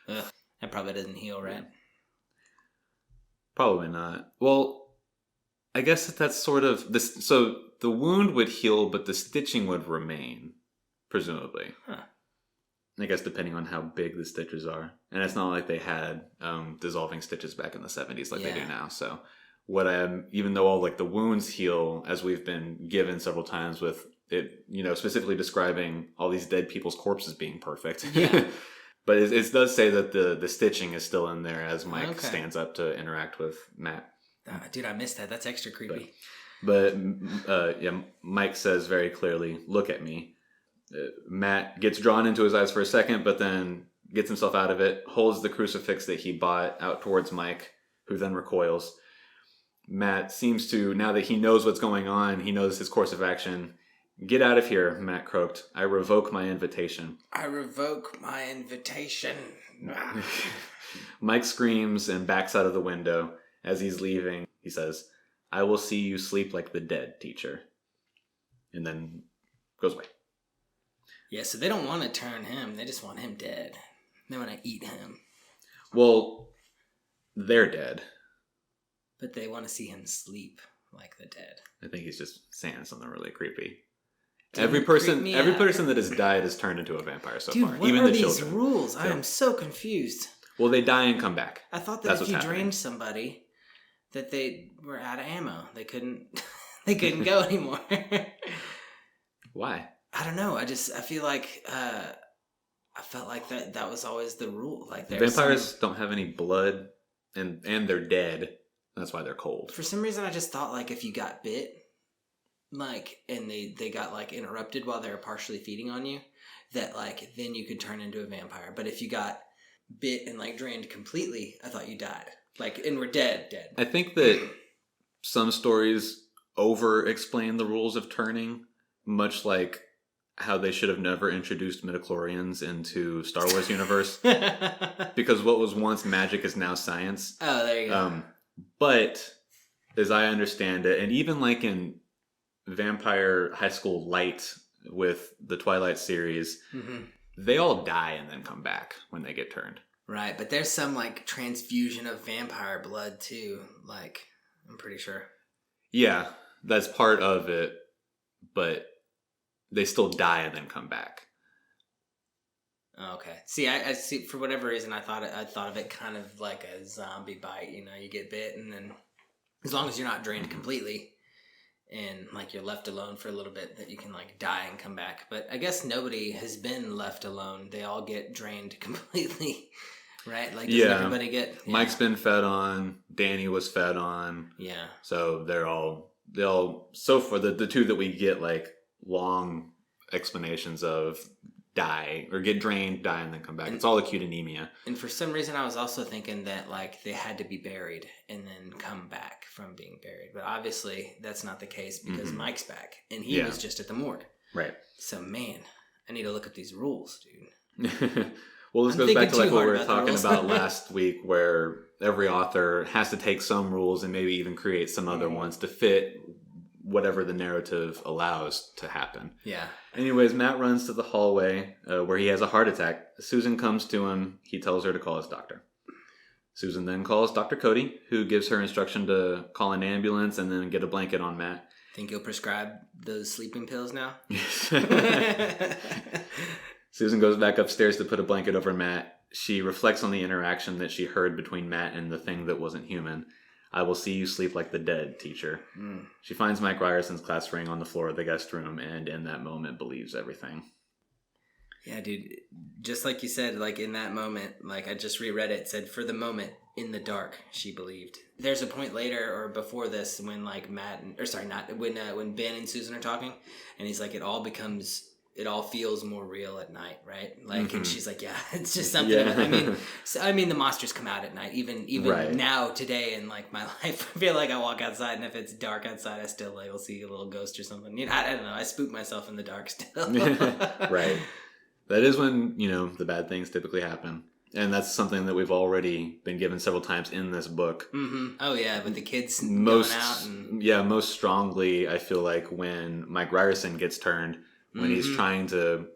Ugh, that probably doesn't heal, right? Probably not. Well, I guess that's sort of... So the wound would heal, but the stitching would remain, presumably. Huh. I guess depending on how big the stitches are. And it's not like they had dissolving stitches back in the 70s like they do now. So even though all like the wounds heal, as we've been given several times with it, specifically describing all these dead people's corpses being perfect. Yeah. But it does say that the stitching is still in there as Mike stands up to interact with Matt. Dude, I missed that. That's extra creepy. But Mike says very clearly, look at me. Matt gets drawn into his eyes for a second, but then gets himself out of it, holds the crucifix that he bought out towards Mike, who then recoils. Matt seems to, now that he knows what's going on, he knows his course of action. Get out of here, Matt croaked. I revoke my invitation. I revoke my invitation. Mike screams and backs out of the window. As he's leaving, he says, I will see you sleep like the dead, teacher. And then goes away. Yeah, so they don't want to turn him. They just want him dead. They want to eat him. Well, they're dead. But they want to see him sleep like the dead. I think he's just saying something really creepy. Every person that has died has turned into a vampire so far. What even are the these children. rules? I am so confused. Well, they die and come back. I thought that if you drained somebody, that they were out of ammo. They couldn't go anymore. Why? I don't know. I feel like I felt like that was always the rule. Like vampires don't have any blood, and they're dead. That's why they're cold. For some reason, I just thought like if you got bit, like, and they got like interrupted while they were partially feeding on you, that like then you could turn into a vampire. But if you got bit and like drained completely, I thought you died. Like, and we're dead. I think that some stories over-explain the rules of turning, much like how they should have never introduced midichlorians into Star Wars universe. Because what was once magic is now science. Oh, there you go. But, as I understand it, and even like in Vampire High School Light with the Twilight series, they all die and then come back when they get turned. Right, but there's some like transfusion of vampire blood too, like, I'm pretty sure. Yeah, that's part of it, but they still die and then come back. Okay. See, I see. For whatever reason, I thought of it kind of like a zombie bite. You know, you get bit, and then as long as you're not drained completely, and like you're left alone for a little bit, that you can like die and come back. But I guess nobody has been left alone. They all get drained completely, right? Like, doesn't everybody get? Yeah. Mike's been fed on. Danny was fed on. Yeah. So they all so far the two that we get like long explanations of die or get drained, die, and then come back. It's all acute anemia. And for some reason, I was also thinking that like they had to be buried and then come back from being buried. But obviously, that's not the case because Mike's back and he was just at the morgue. Right. So man, I need to look at these rules, dude. Well, this goes back to like what we were talking about last week, where every author has to take some rules and maybe even create some other ones to fit whatever the narrative allows to happen. Yeah. Anyways, Matt runs to the hallway where he has a heart attack. Susan comes to him. He tells her to call his doctor. Susan then calls Dr. Cody, who gives her instruction to call an ambulance and then get a blanket on Matt. Think you'll prescribe those sleeping pills now? Susan goes back upstairs to put a blanket over Matt. She reflects on the interaction that she heard between Matt and the thing that wasn't human. I will see you sleep like the dead, teacher. She finds Mike Ryerson's class ring on the floor of the guest room and in that moment believes everything. Yeah, dude. Just like you said, like in that moment, like I just reread it, said for the moment in the dark, she believed. There's a point later or before this when like when Ben and Susan are talking and he's like, it all feels more real at night, right? Like, and she's like, yeah, it's just something. Yeah. I mean, the monsters come out at night. Even now, today, in like my life, I feel like I walk outside, and if it's dark outside, I still like will see a little ghost or something. You know, I don't know. I spook myself in the dark still. Right. That is when the bad things typically happen, and that's something that we've already been given several times in this book. Oh yeah, with the kids going out and most strongly, I feel like when Mike Ryerson gets turned. When he's trying to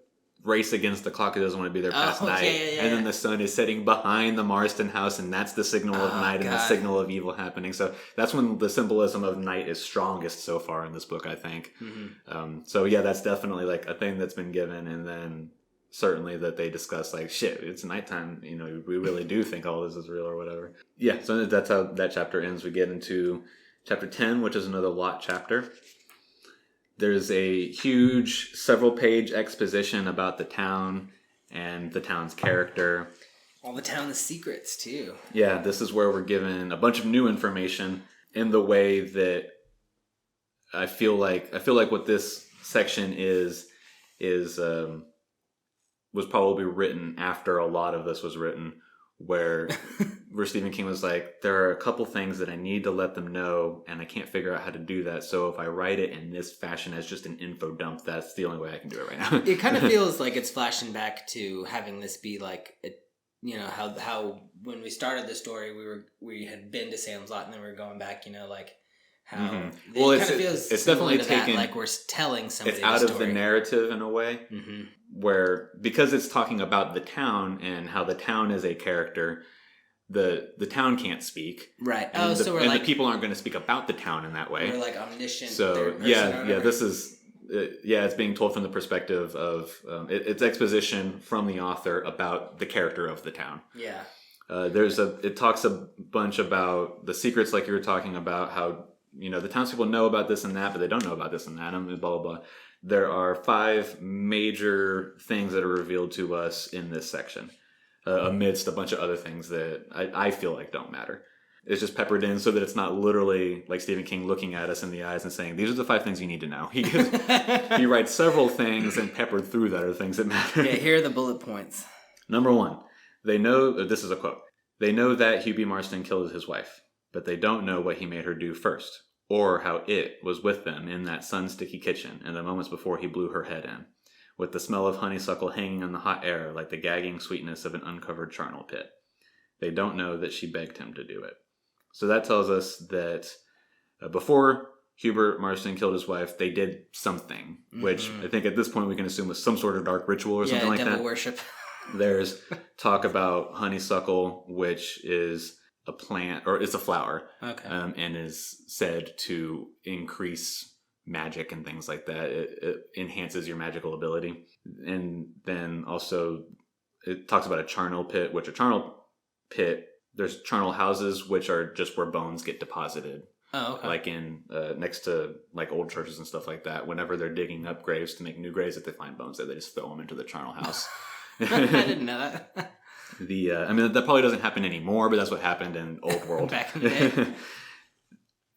race against the clock, he doesn't want to be there past night. And then the sun is setting behind the Marston house, and that's the signal of night and the signal of evil happening. So that's when the symbolism of night is strongest so far in this book, I think. So yeah, that's definitely like a thing that's been given. And then certainly that they discuss like, shit, it's nighttime. We really do think all this is real or whatever. Yeah, so that's how that chapter ends. We get into chapter 10, which is another Lot chapter. There's a huge several-page exposition about the town and the town's character. All the town's secrets, too. Yeah, this is where we're given a bunch of new information in the way that I feel like what this section was probably written after a lot of this was written, where Stephen King was like, there are a couple things that I need to let them know, and I can't figure out how to do that. So if I write it in this fashion as just an info dump, that's the only way I can do it right now. It kind of feels like it's flashing back to having this be like, how when we started the story, we had been to Salem's Lot, and then we were going back, like how well, it kind of feels it's definitely taken like we're telling somebody. It's out of the narrative in a way, where because it's talking about the town and how the town is a character. The town can't speak, right? And the people aren't going to speak about the town in that way. We're like omniscient. So this is it's being told from the perspective of it's exposition from the author about the character of the town. Yeah. It talks a bunch about the secrets, like you were talking about, how the townspeople know about this and that, but they don't know about this and that, and blah blah blah. There are 5 major things that are revealed to us in this section, amidst a bunch of other things that I feel like don't matter. It's just peppered in so that it's not literally like Stephen King looking at us in the eyes and saying, these are the 5 things you need to know. He writes several things, and peppered through that are things that matter. Yeah, here are the bullet points. Number 1, they know, this is a quote, they know that Hugh B. Marston killed his wife, but they don't know what he made her do first, or how it was with them in that sun-sticky kitchen in the moments before he blew her head in, with the smell of honeysuckle hanging in the hot air like the gagging sweetness of an uncovered charnel pit. They don't know that she begged him to do it. So that tells us that before Hubert Marston killed his wife, they did something, which I think at this point we can assume was some sort of dark ritual or something like that. Yeah, devil worship. There's talk about honeysuckle, which is a plant, or it's a flower, and is said to increase magic and things like that. It enhances your magical ability. And then also it talks about a charnel pit, which a charnel pit, there's charnel houses, which are just where bones get deposited. Oh, okay. Like in next to like old churches and stuff like that. Whenever they're digging up graves to make new graves, if they find bones there, they just throw them into the charnel house. I didn't know that. I mean, that probably doesn't happen anymore, but that's what happened in Old World. Back in the day.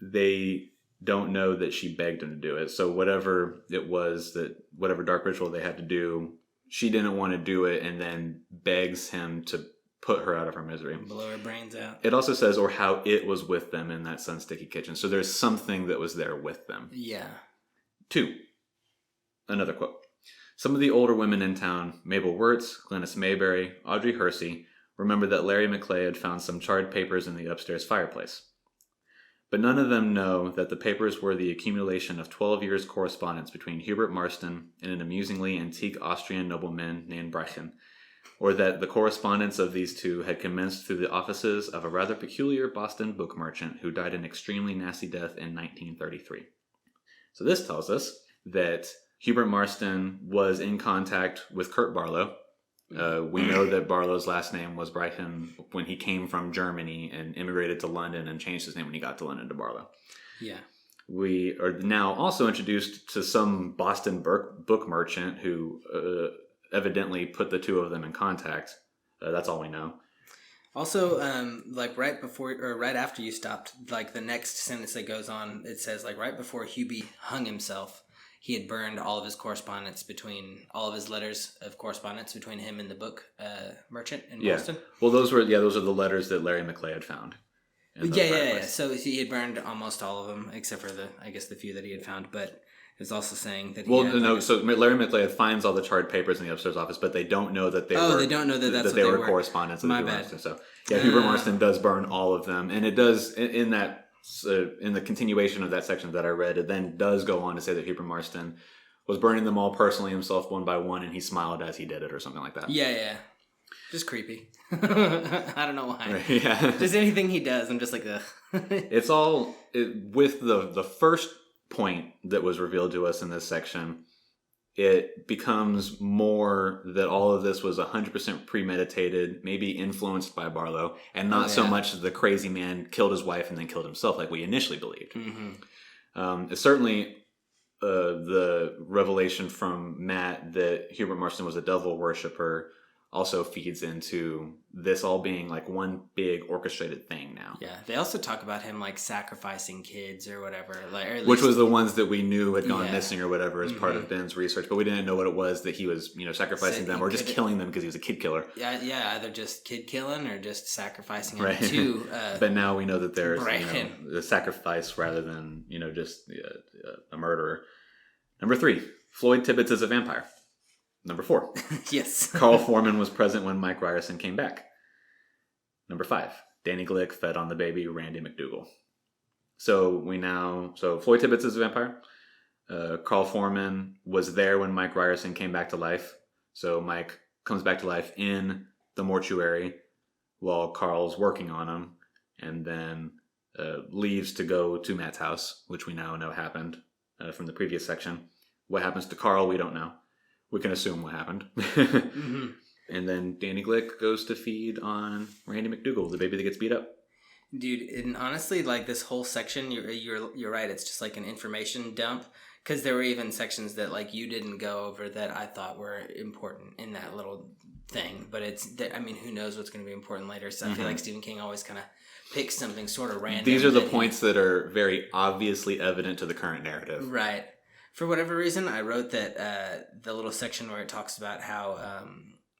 They don't know that she begged him to do it. So whatever it was, whatever dark ritual they had to do, she didn't want to do it, and then begs him to put her out of her misery. Blow her brains out. It also says, or how it was with them in that sun-sticky kitchen. So there's something that was there with them. Yeah. 2. Another quote. Some of the older women in town, Mabel Wirtz, Glenys Mayberry, Audrey Hersey, remembered that Larry McClay had found some charred papers in the upstairs fireplace. But none of them know that the papers were the accumulation of 12 years' correspondence between Hubert Marston and an amusingly antique Austrian nobleman named Breichen, or that the correspondence of these two had commenced through the offices of a rather peculiar Boston book merchant who died an extremely nasty death in 1933. So this tells us that Hubert Marston was in contact with Kurt Barlow. We know that Barlow's last name was Breichen when he came from Germany and immigrated to London, and changed his name when he got to London to Barlow. Yeah. We are now also introduced to some Boston book merchant who evidently put the two of them in contact. That's all we know. Also, like right before or right after you stopped, like the next sentence that goes on, it says like right before Hubie hung himself, he had burned all of his correspondence all of his letters of correspondence between him and the book merchant in Boston. Well, those are the letters that Larry McClay had found. Yeah. So he had burned almost all of them, except for the few that he had found. But it was also saying that so Larry McClay finds all the charred papers in the upstairs office, but they don't know that they were correspondence. My bad. So Hubert Marston does burn all of them, and it does in that. In the continuation of that section that I read, it then does go on to say that Hubert Marston was burning them all personally himself one by one, and he smiled as he did it or something like that. Yeah. Just creepy. I don't know why. Right, yeah. Just anything he does, I'm just like, ugh. It's all with the first point that was revealed to us in this section. It becomes more that all of this was 100% premeditated, maybe influenced by Barlow, and not so much the crazy man killed his wife and then killed himself like we initially believed. Mm-hmm. It's certainly the revelation from Matt that Hubert Marston was a devil worshiper also feeds into this all being like one big orchestrated thing now. Yeah, they also talk about him like sacrificing kids or whatever, which was the ones that we knew had gone missing or whatever as part of Ben's research, but we didn't know what it was that he was, sacrificing them or just killing them because he was a kid killer. Yeah, either just kid killing or just sacrificing them to. But now we know that there's the sacrifice rather than just a murderer. Number 3, Floyd Tibbets is a vampire. Number 4. Yes. Carl Foreman was present when Mike Ryerson came back. Number 5. Danny Glick fed on the baby Randy McDougal. So Floyd Tibbets is a vampire. Carl Foreman was there when Mike Ryerson came back to life. So Mike comes back to life in the mortuary while Carl's working on him, and then leaves to go to Matt's house, which we now know happened from the previous section. What happens to Carl, we don't know. We can assume what happened. Mm-hmm. And then Danny Glick goes to feed on Randy McDougal, the baby that gets beat up. Dude, and honestly, like this whole section, you're right. It's just like an information dump. Because there were even sections that like you didn't go over that I thought were important in that little thing. But who knows what's going to be important later. So I feel like Stephen King always kind of picks something sort of random. These are the points that are very obviously evident to the current narrative. Right. For whatever reason, I wrote that the little section where it talks about how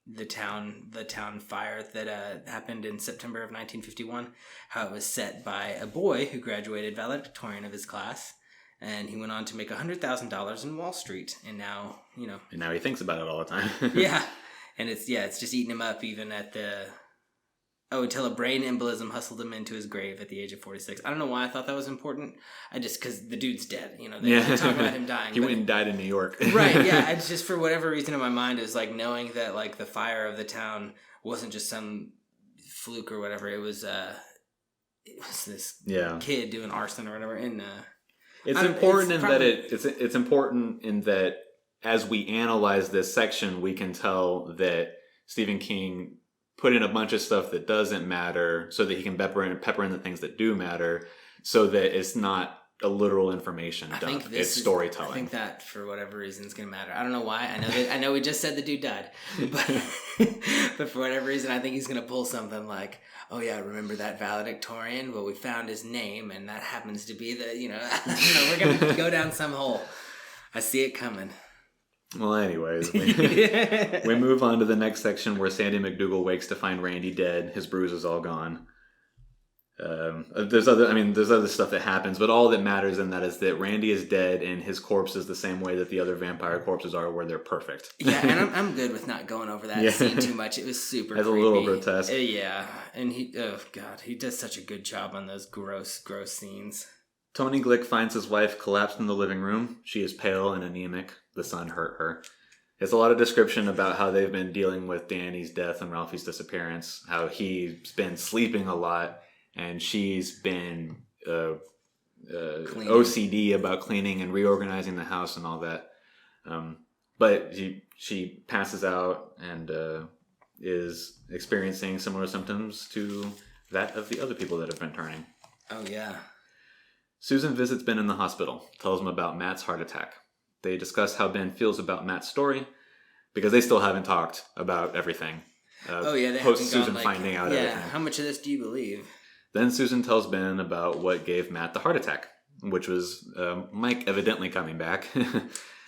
the town fire that happened in September of 1951, how it was set by a boy who graduated valedictorian of his class. And he went on to make $100,000 in Wall Street. And now, And now he thinks about it all the time. Yeah. And it's just eating him up even at until a brain embolism hustled him into his grave at the age of 46. I don't know why I thought that was important. Because the dude's dead. They talk about him dying. He went and died in New York. Right, yeah. It's just for whatever reason in my mind is like knowing that like the fire of the town wasn't just some fluke or whatever. It was this kid doing arson or whatever. And it's important in that as we analyze this section, we can tell that Stephen King put in a bunch of stuff that doesn't matter so that he can pepper in the things that do matter, so that it's not a literal information dump. It's storytelling. I think that for whatever reason is going to matter. I don't know why. I know we just said the dude died, but for whatever reason, I think he's going to pull something like, oh yeah, remember that valedictorian? Well, we found his name, and that happens to be we're going to go down some hole. I see it coming. Well, anyways, we move on to the next section where Sandy McDougal wakes to find Randy dead. His bruise is all gone. There's other stuff that happens, but all that matters in that is that Randy is dead, and his corpse is the same way that the other vampire corpses are, where they're perfect. Yeah, and I'm good with not going over that scene too much. It was super creepy. A little grotesque. Yeah, and he does such a good job on those gross scenes. Tony Glick finds his wife collapsed in the living room. She is pale and anemic. The sun hurt her. It's a lot of description about how they've been dealing with Danny's death and Ralphie's disappearance, how he's been sleeping a lot, and she's been OCD about cleaning and reorganizing the house and all that. But she passes out and is experiencing similar symptoms to that of the other people that have been turning. Oh, yeah. Susan visits Ben in the hospital, tells him about Matt's heart attack. They discuss how Ben feels about Matt's story, because they still haven't talked about everything. They post Susan finding out everything. How much of this do you believe? Then Susan tells Ben about what gave Matt the heart attack, which was Mike evidently coming back.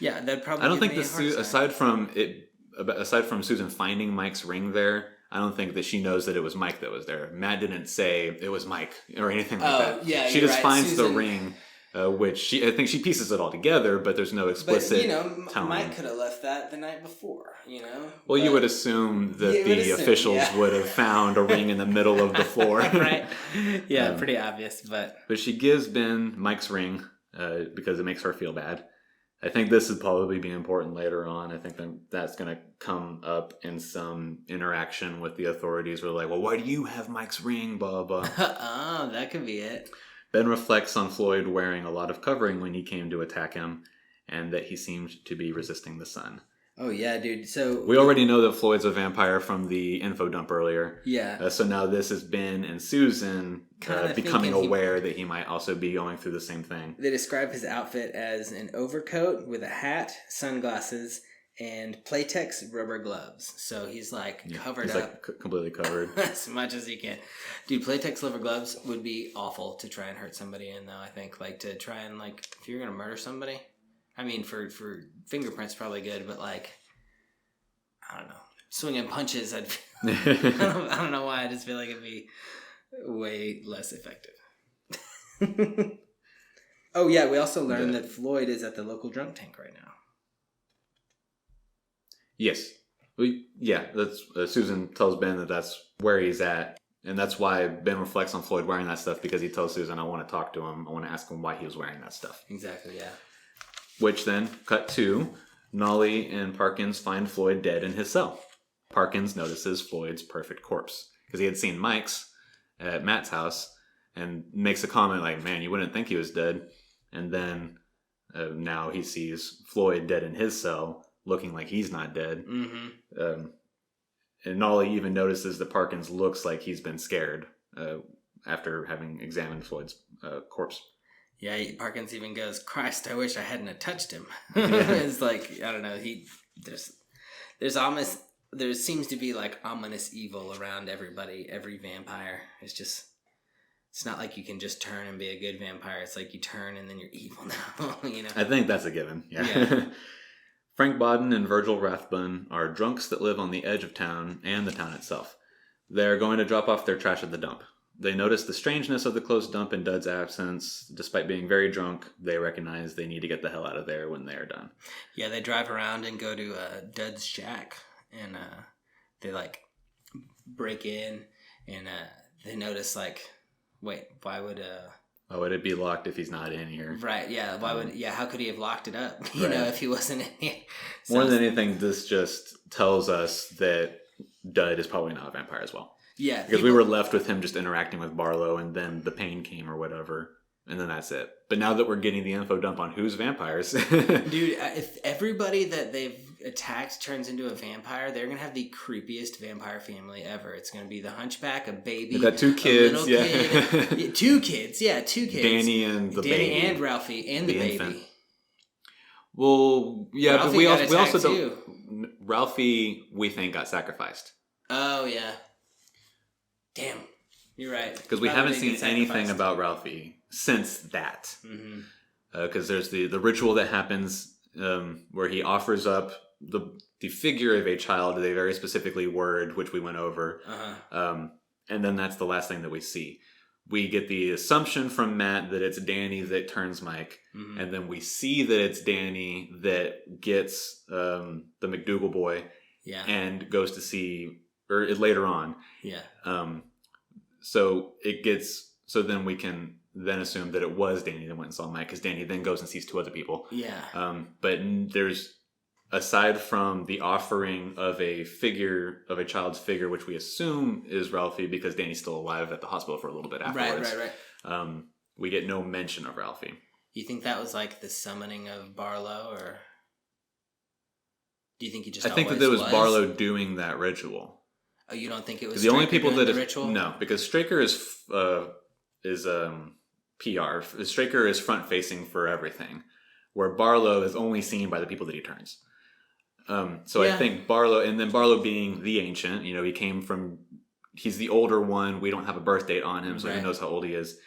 Yeah, that probably. I don't think aside from Susan finding Mike's ring there, I don't think that she knows that it was Mike that was there. Matt didn't say it was Mike or anything like that. Yeah, she just finds Susan, the ring. Which I think she pieces it all together, but there's no explicit telling. Mike could have left that the night before, Well, you would assume that the officials would have found a ring in the middle of the floor. Right. Yeah, pretty obvious, but she gives Ben Mike's ring because it makes her feel bad. I think this would probably be important later on. I think that's going to come up in some interaction with the authorities. Where like, well, why do you have Mike's ring? Blah, blah. Oh, that could be it. Ben reflects on Floyd wearing a lot of covering when he came to attack him, and that he seemed to be resisting the sun. Oh, yeah, dude. So we already know that Floyd's a vampire from the info dump earlier. Yeah. So now this is Ben and Susan becoming aware that he might also be going through the same thing. They describe his outfit as an overcoat with a hat, sunglasses, and Playtex rubber gloves. So he's covered up. Like completely covered. As much as he can. Dude, Playtex rubber gloves would be awful to try and hurt somebody in, though, I think. To try and, if you're going to murder somebody. I mean, for fingerprints, probably good, but, I don't know. Swinging punches, I don't know why. I just feel like it'd be way less effective. Oh, yeah, we also learned that Floyd is at the local drunk tank right now. Yes. That's Susan tells Ben that that's where he's at. And that's why Ben reflects on Floyd wearing that stuff, because he tells Susan, I want to talk to him. I want to ask him why he was wearing that stuff. Exactly, yeah. Which then, cut to, Nolly and Parkins find Floyd dead in his cell. Parkins notices Floyd's perfect corpse, because he had seen Mike's at Matt's house, and makes a comment like, man, you wouldn't think he was dead. And then now he sees Floyd dead in his cell, looking like he's not dead. Mm-hmm. And Nolly even notices that Parkins looks like he's been scared after having examined Floyd's corpse. Yeah, Parkins even goes, "Christ, I wish I hadn't have touched him." Yeah. It's like, I don't know. There seems to be like ominous evil around everybody, every vampire. It's not like you can just turn and be a good vampire. It's like you turn and then you're evil now. I think that's a given. Yeah. Frank Bodden and Virgil Rathbun are drunks that live on the edge of town and the town itself. They're going to drop off their trash at the dump. They notice the strangeness of the closed dump in Dud's absence. Despite being very drunk, they recognize they need to get the hell out of there when they are done. Yeah, they drive around and go to Dud's shack, and they like break in, and they notice like, wait, why would it be locked if he's not in here? Right, yeah. How could he have locked it up, right. If he wasn't in here? More than anything, this just tells us that Dud is probably not a vampire as well. Yeah. Because we were left with him just interacting with Barlow, and then the pain came or whatever, and then that's it. But now that we're getting the info dump on who's vampires... Dude, if everybody that they've attacked turns into a vampire, they're going to have the creepiest vampire family ever. It's going to be the Hunchback, a baby... They've got 2 kids, yeah. Kid. 2 kids, yeah, 2 kids. Danny and the baby. Danny and Ralphie and the baby. Infant. Well, yeah, Ralphie but we also don't... too. Ralphie, we think, got sacrificed. Oh, yeah. Damn. You're right. Because we haven't seen anything about Ralphie since that. Because there's the ritual that happens where he offers up the figure of a child, they very specifically word, which we went over. And then that's the last thing that we see. We get the assumption from Matt that it's Danny that turns Mike. And then we see that it's Danny that gets the McDougal boy and goes to see... or later on. Yeah. So then we can then assume that it was Danny that went and saw Mike, because Danny then goes and sees 2 other people. Yeah. But there's, aside from the offering of a child's figure, which we assume is Ralphie because Danny's still alive at the hospital for a little bit afterwards. Right. We get no mention of Ralphie. You think that was like the summoning of Barlow, or do you think he just? I think that there was Barlow doing that ritual. Oh, you don't think it was the only people that the ritual? No, because Straker is PR. Straker is front facing for everything, where Barlow is only seen by the people that he turns. I think Barlow, and then Barlow being the ancient, he's the older one. We don't have a birth date on him, so who knows how old he is.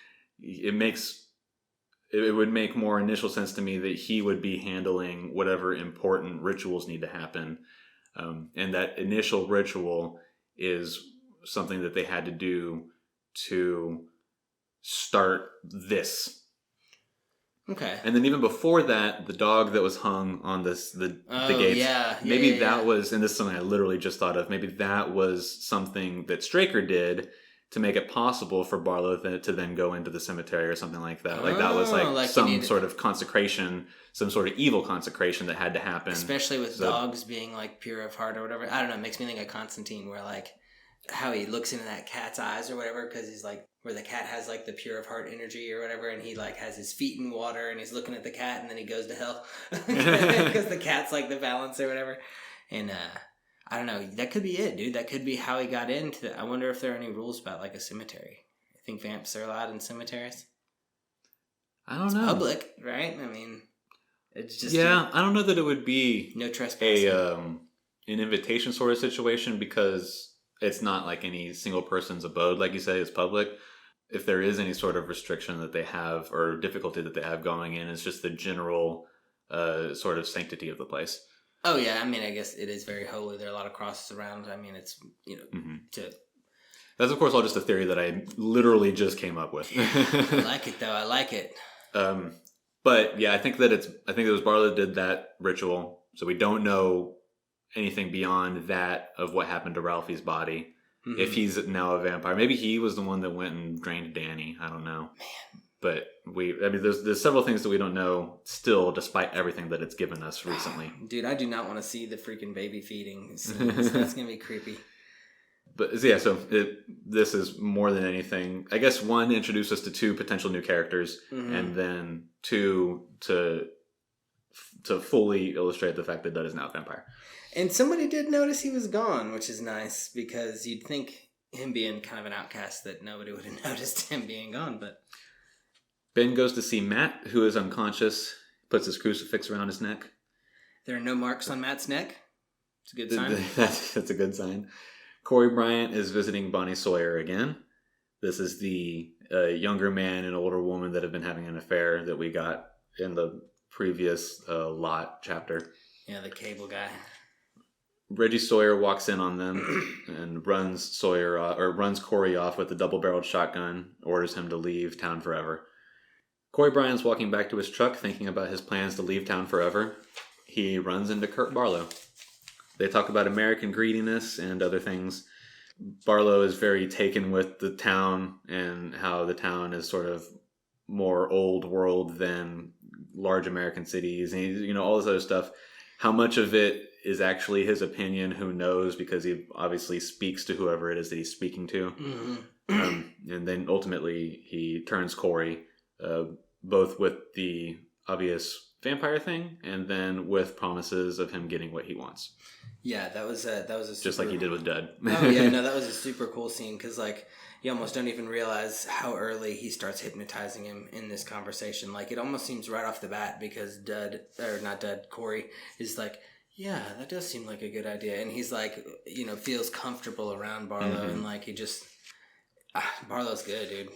It would make more initial sense to me that he would be handling whatever important rituals need to happen. And that initial ritual is something that they had to do to start this. Okay. And then even before that, the dog that was hung on the gates. Maybe that was, and this is something I literally just thought of, maybe that was something that Straker did to make it possible for Barlow to then go into the cemetery or something like that. Like that was like some sort of consecration, some sort of evil consecration that had to happen. Especially with dogs being like pure of heart or whatever. I don't know. It makes me think of Constantine, where like how he looks into that cat's eyes or whatever, because he's like, where the cat has like the pure of heart energy or whatever, and he like has his feet in water and he's looking at the cat, and then he goes to hell because the cat's like the balance or whatever. And I don't know. That could be it, dude. That could be how he got into it. I wonder if there are any rules about like a cemetery. I think vamps are allowed in cemeteries. I don't know. Public, right? I mean, it's just I don't know that it would be no trespassing. An invitation sort of situation, because it's not like any single person's abode, like you say, it's public. If there is any sort of restriction that they have or difficulty that they have going in, it's just the general sort of sanctity of the place. Oh, yeah. I mean, I guess it is very holy. There are a lot of crosses around. I mean, it's, That's, of course, all just a theory that I literally just came up with. I like it, though. I like it. But, yeah, I think it was Barlow that did that ritual. So we don't know anything beyond that of what happened to Ralphie's body. Mm-hmm. If he's now a vampire. Maybe he was the one that went and drained Danny. I don't know. Man. But there's several things that we don't know still, despite everything that it's given us recently. Dude, I do not want to see the freaking baby feeding scenes. That's going to be creepy. But yeah, so this is more than anything, I guess, one, introduce us to 2 potential new characters, and then 2, to to fully illustrate the fact that Dud is now a vampire. And somebody did notice he was gone, which is nice, because you'd think him being kind of an outcast that nobody would have noticed him being gone, but... Ben goes to see Matt, who is unconscious, puts his crucifix around his neck. There are no marks on Matt's neck. It's a good sign. That's a good sign. Corey Bryant is visiting Bonnie Sawyer again. This is the younger man and older woman that have been having an affair that we got in the previous Lot chapter. Yeah, the cable guy. Reggie Sawyer walks in on them and runs Corey off with a double-barreled shotgun, orders him to leave town forever. Corey Bryant's walking back to his truck thinking about his plans to leave town forever. He runs into Kurt Barlow. They talk about American greediness and other things. Barlow is very taken with the town and how the town is sort of more old world than large American cities and all this other stuff. How much of it is actually his opinion, who knows, because he obviously speaks to whoever it is that he's speaking to. Mm-hmm. And then ultimately he turns Corey, both with the obvious vampire thing and then with promises of him getting what he wants. Yeah, that was a super... Just like he did with Dud. Oh yeah, no, that was a super cool scene because you almost don't even realize how early he starts hypnotizing him in this conversation. It almost seems right off the bat because Corey is like, yeah, that does seem like a good idea, and he's feels comfortable around Barlow, mm-hmm. and he just Barlow's good, dude.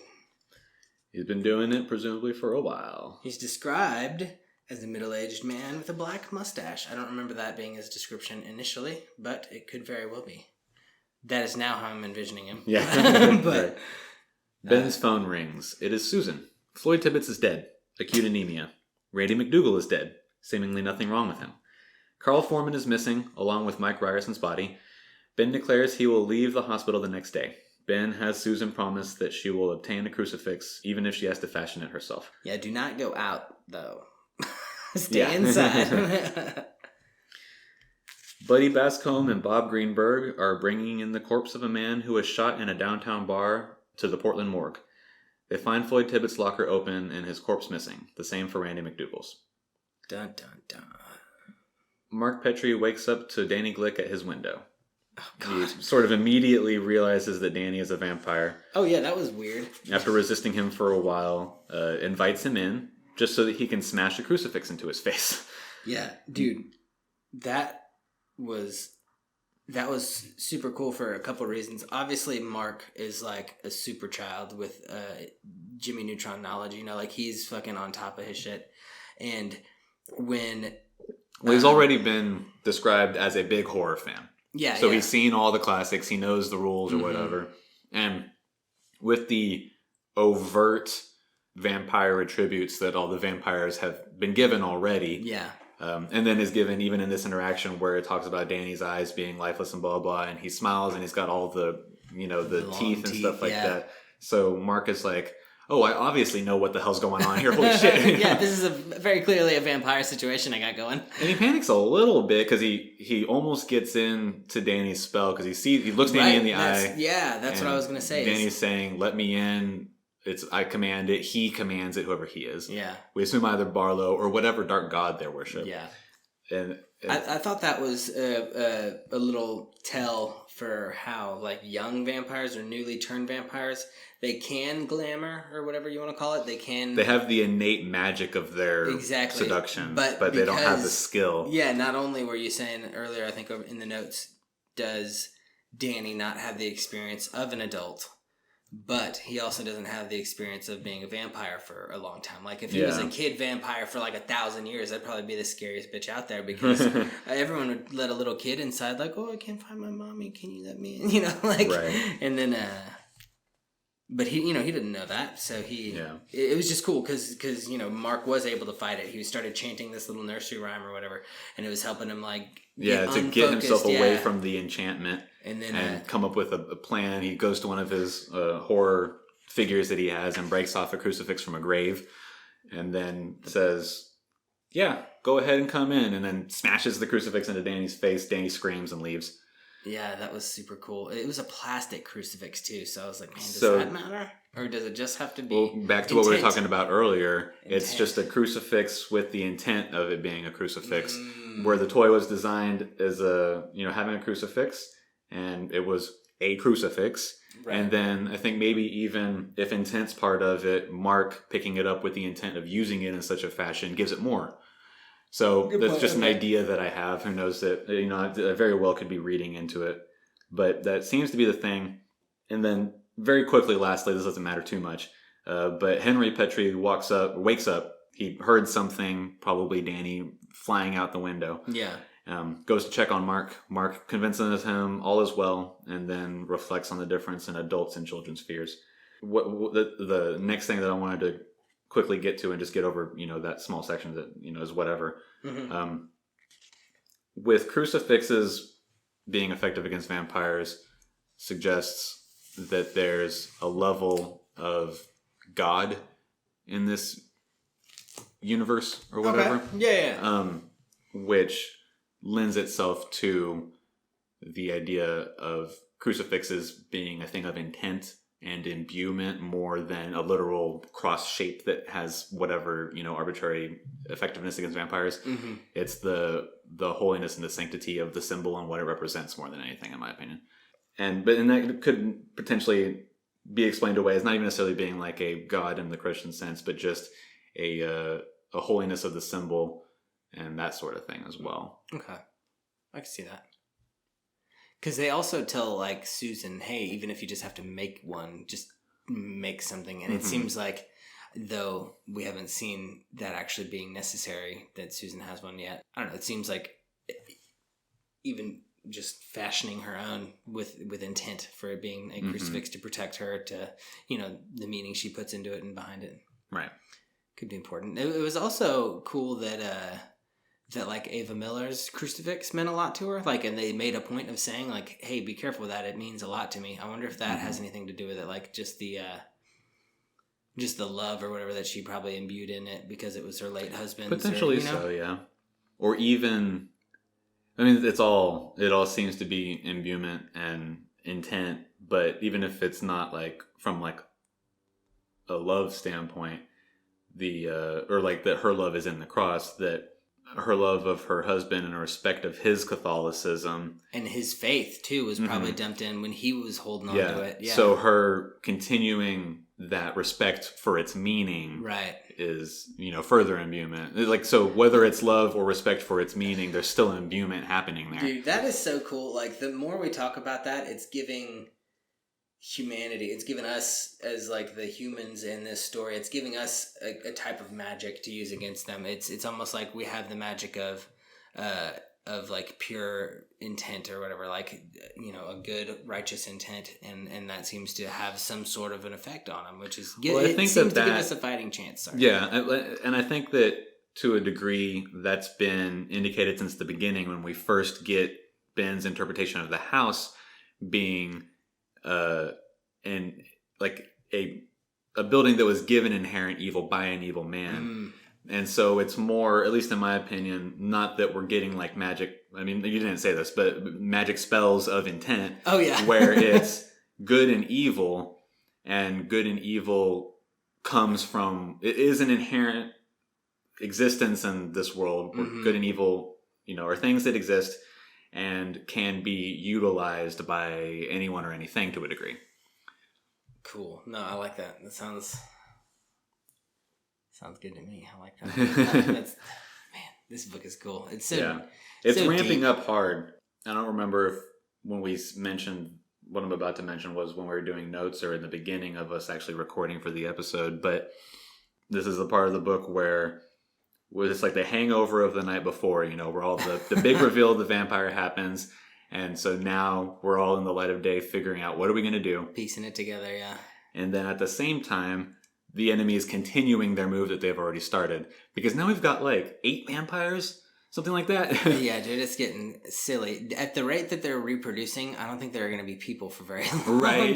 He's been doing it presumably for a while. He's described as a middle-aged man with a black mustache. I don't remember that being his description initially, but it could very well be. That is now how I'm envisioning him. Yeah. But right. Ben's phone rings. It is Susan. Floyd Tibbetts is dead. Acute anemia. Randy McDougal is dead. Seemingly nothing wrong with him. Carl Foreman is missing, along with Mike Ryerson's body. Ben declares he will leave the hospital the next day. Ben has Susan promise that she will obtain a crucifix, even if she has to fashion it herself. Yeah, do not go out, though. Stay inside. Buddy Bascombe and Bob Greenberg are bringing in the corpse of a man who was shot in a downtown bar to the Portland morgue. They find Floyd Tibbetts' locker open and his corpse missing. The same for Randy McDougal's. Dun, dun, dun. Mark Petrie wakes up to Danny Glick at his window. Oh, God. He sort of immediately realizes that Danny is a vampire. Oh, yeah, that was weird. After resisting him for a while, invites him in just so that he can smash a crucifix into his face. Yeah, dude, that was super cool for a couple of reasons. Obviously, Mark is a super child with Jimmy Neutron knowledge. He's fucking on top of his shit. And when... Well, he's already been described as a big horror fan. Yeah, so he's seen all the classics. He knows the rules or mm-hmm. whatever. And with the overt vampire attributes that all the vampires have been given already. Yeah. And then is given even in this interaction where it talks about Danny's eyes being lifeless and blah, blah, and he smiles and he's got all the, the teeth and stuff like that. So Mark is like, oh, I obviously know what the hell's going on here. Holy shit. Yeah, this is very clearly a vampire situation I got going. And he panics a little bit because he almost gets into Danny's spell because he looks Danny in the eye. Yeah, that's what I was going to say. Danny's saying, let me in. I command it. He commands it, whoever he is. Yeah. We assume either Barlow or whatever dark god they worship. Yeah. And I thought that was a little tell for how young vampires or newly turned vampires, they can glamour or whatever you want to call it. They have the innate magic of their seduction, but they don't have the skill. Yeah. Not only were you saying earlier, I think in the notes, does Danny not have the experience of an adult? But he also doesn't have the experience of being a vampire for a long time. If he was a kid vampire for 1,000 years, that'd probably be the scariest bitch out there because everyone would let a little kid inside oh, I can't find my mommy. Can you let me in? Right. And then, but he didn't know that. So it was just cool because Mark was able to fight it. He started chanting this little nursery rhyme or whatever, and it was helping him to get himself away from the enchantment. And then come up with a plan. He goes to one of his horror figures that he has and breaks off a crucifix from a grave and then says, yeah, go ahead and come in, and then smashes the crucifix into Danny's face. Danny screams and leaves. Yeah, that was super cool. It was a plastic crucifix too, so I was like, man, does that matter? Or does it just have to be... Well, back to what we were talking about earlier, it's just a crucifix with the intent of it being a crucifix, where the toy was designed as having a crucifix, and it was a crucifix. Right. And then I think maybe even if intent's part of it, Mark picking it up with the intent of using it in such a fashion gives it more. So that's just an idea that I have. Who knows that, I very well could be reading into it. But that seems to be the thing. And then very quickly, lastly, this doesn't matter too much, but Henry Petrie wakes up. He heard something, probably Danny, flying out the window. Yeah. Goes to check on Mark. Mark convinces him all is well, and then reflects on the difference in adults and children's fears. The next thing that I wanted to quickly get to and just get over, that small section that, is whatever. Mm-hmm. With crucifixes being effective against vampires suggests that there's a level of God in this universe or whatever. Okay. Yeah. Which lends itself to the idea of crucifixes being a thing of intent and imbuement more than a literal cross shape that has whatever, arbitrary effectiveness against vampires. Mm-hmm. It's the holiness and the sanctity of the symbol and what it represents more than anything, in my opinion. And that could potentially be explained away as not even necessarily being like a God in the Christian sense, but just a holiness of the symbol and that sort of thing as well. Okay. I can see that. Because they also tell, like, Susan, hey, even if you just have to make one, just make something. And it seems like, though we haven't seen that actually being necessary, that Susan has one yet. I don't know. It seems like even just fashioning her own with intent for it being a crucifix to protect her, to, the meaning she puts into it and behind it. Right. Could be important. It was also cool that like Ava Miller's crucifix meant a lot to her, like, and they made a point of saying, like, hey, be careful with that, it means a lot to me. I wonder if that has anything to do with it, like just the love or whatever that she probably imbued in it because it was her late husband's. Potentially so, yeah. Or even, I mean, it all seems to be imbuement and intent, but even if it's not like from like a love standpoint, or like that her love is in the cross, that her love of her husband and her respect of his Catholicism and his faith too was probably dumped in when he was holding on to it. Yeah. So her continuing that respect for its meaning, right, is further imbuement. Like, so whether it's love or respect for its meaning, there's still an imbuement happening there. Dude, that is so cool. Like, the more we talk about that, it's giving humanity, it's given us as like the humans in this story, it's giving us a type of magic to use against them. It's almost like we have the magic of like pure intent or whatever, like a good righteous intent, and that seems to have some sort of an effect on them, which is it seems to give us a fighting chance. Sorry. Yeah, and I think that to a degree that's been indicated since the beginning when we first get Ben's interpretation of the house being and like a building that was given inherent evil by an evil man. And so it's more, at least in my opinion, not that we're getting like magic. I mean, you didn't say this, but magic spells of intent. Oh yeah. Where it's good and evil, and good and evil comes from, it is an inherent existence in this world where good and evil, are things that exist and can be utilized by anyone or anything to a degree. Cool. No, I like that. That sounds good to me. I like that. Man, this book is cool. It's so it's so ramping up hard. I don't remember if when we mentioned what I'm about to mention was when we were doing notes or in the beginning of us actually recording for the episode, but this is the part of the book where it's like the hangover of the night before, where all the big reveal of the vampire happens. And so now we're all in the light of day figuring out what are we going to do. Piecing it together, yeah. And then at the same time, the enemy is continuing their move that they've already started. Because now we've got like 8 vampires, something like that. Yeah, dude, it's getting silly. At the rate that they're reproducing, I don't think there are going to be people for very long. Right.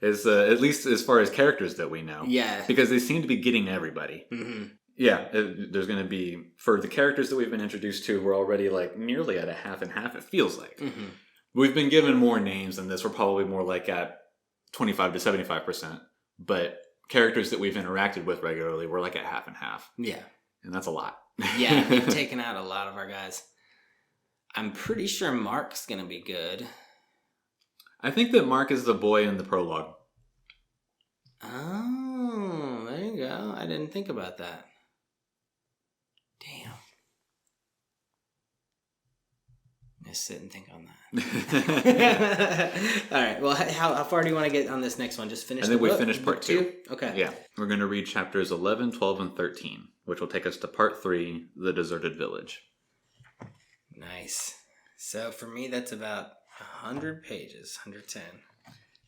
It's, at least as far as characters that we know. Yeah. Because they seem to be getting everybody. Mm-hmm. Yeah, there's going to be, for the characters that we've been introduced to, we're already like nearly at a half and half, it feels like. Mm-hmm. We've been given more names than this. We're probably more like at 25 to 75%. But characters that we've interacted with regularly, we're like at half and half. Yeah. And that's a lot. Yeah, we've taken out a lot of our guys. I'm pretty sure Mark's going to be good. I think that Mark is the boy in the prologue. Oh, there you go. I didn't think about that. Damn. Just sit and think on that. All right. Well, how far do you want to get on this next one? Just finish I think we finished part 2. Okay. Yeah. We're going to read chapters 11, 12, and 13, which will take us to part 3, The Deserted Village. Nice. So for me, that's about 100 pages, 110.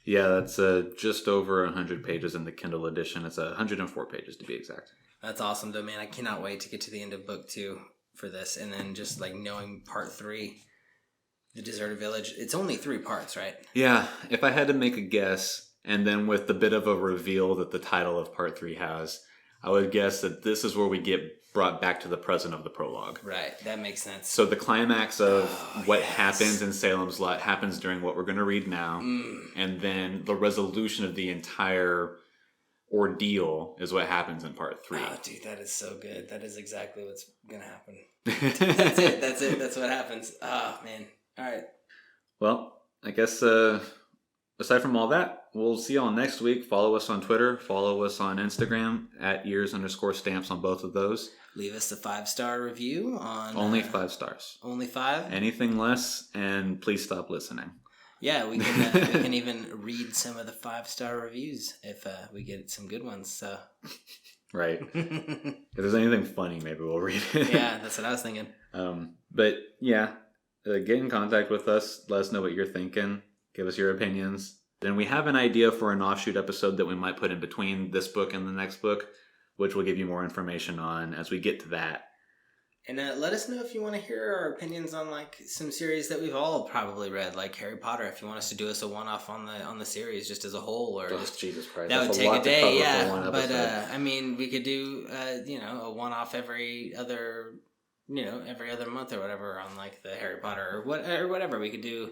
Yeah, that's just over 100 pages in the Kindle edition. It's 104 pages to be exact. That's awesome, though, man. I cannot wait to get to the end of book 2 for this. And then just like knowing part 3, The Deserted Village. It's only 3 parts, right? Yeah. If I had to make a guess, and then with the bit of a reveal that the title of part 3 has, I would guess that this is where we get brought back to the present of the prologue. Right. That makes sense. So the climax of what happens in Salem's Lot happens during what we're going to read now. And then the resolution of the entire ordeal is what happens in part 3. Oh, dude, that is so good. That is exactly what's going to happen. That's it. That's it. That's what happens. Oh, man. All right. Well, I guess aside from all that, we'll see y'all next week. Follow us on Twitter. Follow us on Instagram at @ears_stamps on both of those. Leave us a 5-star review on... Only 5 stars. Only 5? Anything less, and please stop listening. Yeah, we can even read some of the 5-star reviews if we get some good ones. So, right. If there's anything funny, maybe we'll read it. Yeah, that's what I was thinking. But yeah, get in contact with us. Let us know what you're thinking. Give us your opinions. Then we have an idea for an offshoot episode that we might put in between this book and the next book, which we'll give you more information on as we get to that. And let us know if you want to hear our opinions on like some series that we've all probably read, like Harry Potter. If you want us to do us a one-off on the series, just as a whole, or just Jesus Christ, that would take a day, yeah. But I mean, we could do a one-off every other month or whatever on like the Harry Potter or whatever. We could do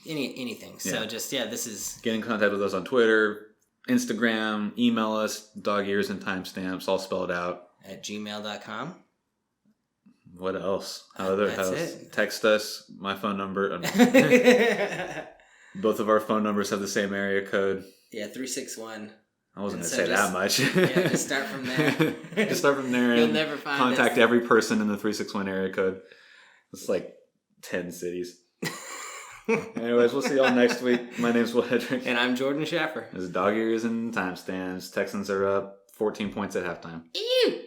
anything. So this is get in contact with us on Twitter, Instagram, email us, dog ears and timestamps, all spelled out at gmail.com. What else? It. Text us. My phone number. Both of our phone numbers have the same area code. Yeah, 361. I wasn't going to say that much. Yeah, just start from there. Just start from there. You'll and never find contact us. Every person in the 361 area code. It's like 10 cities. Anyways, we'll see y'all next week. My name's Wil and Jordan. And I'm Jordan Schaffer. This is Dog Ears and Timestamps. Texans are up 14 points at halftime. Ew!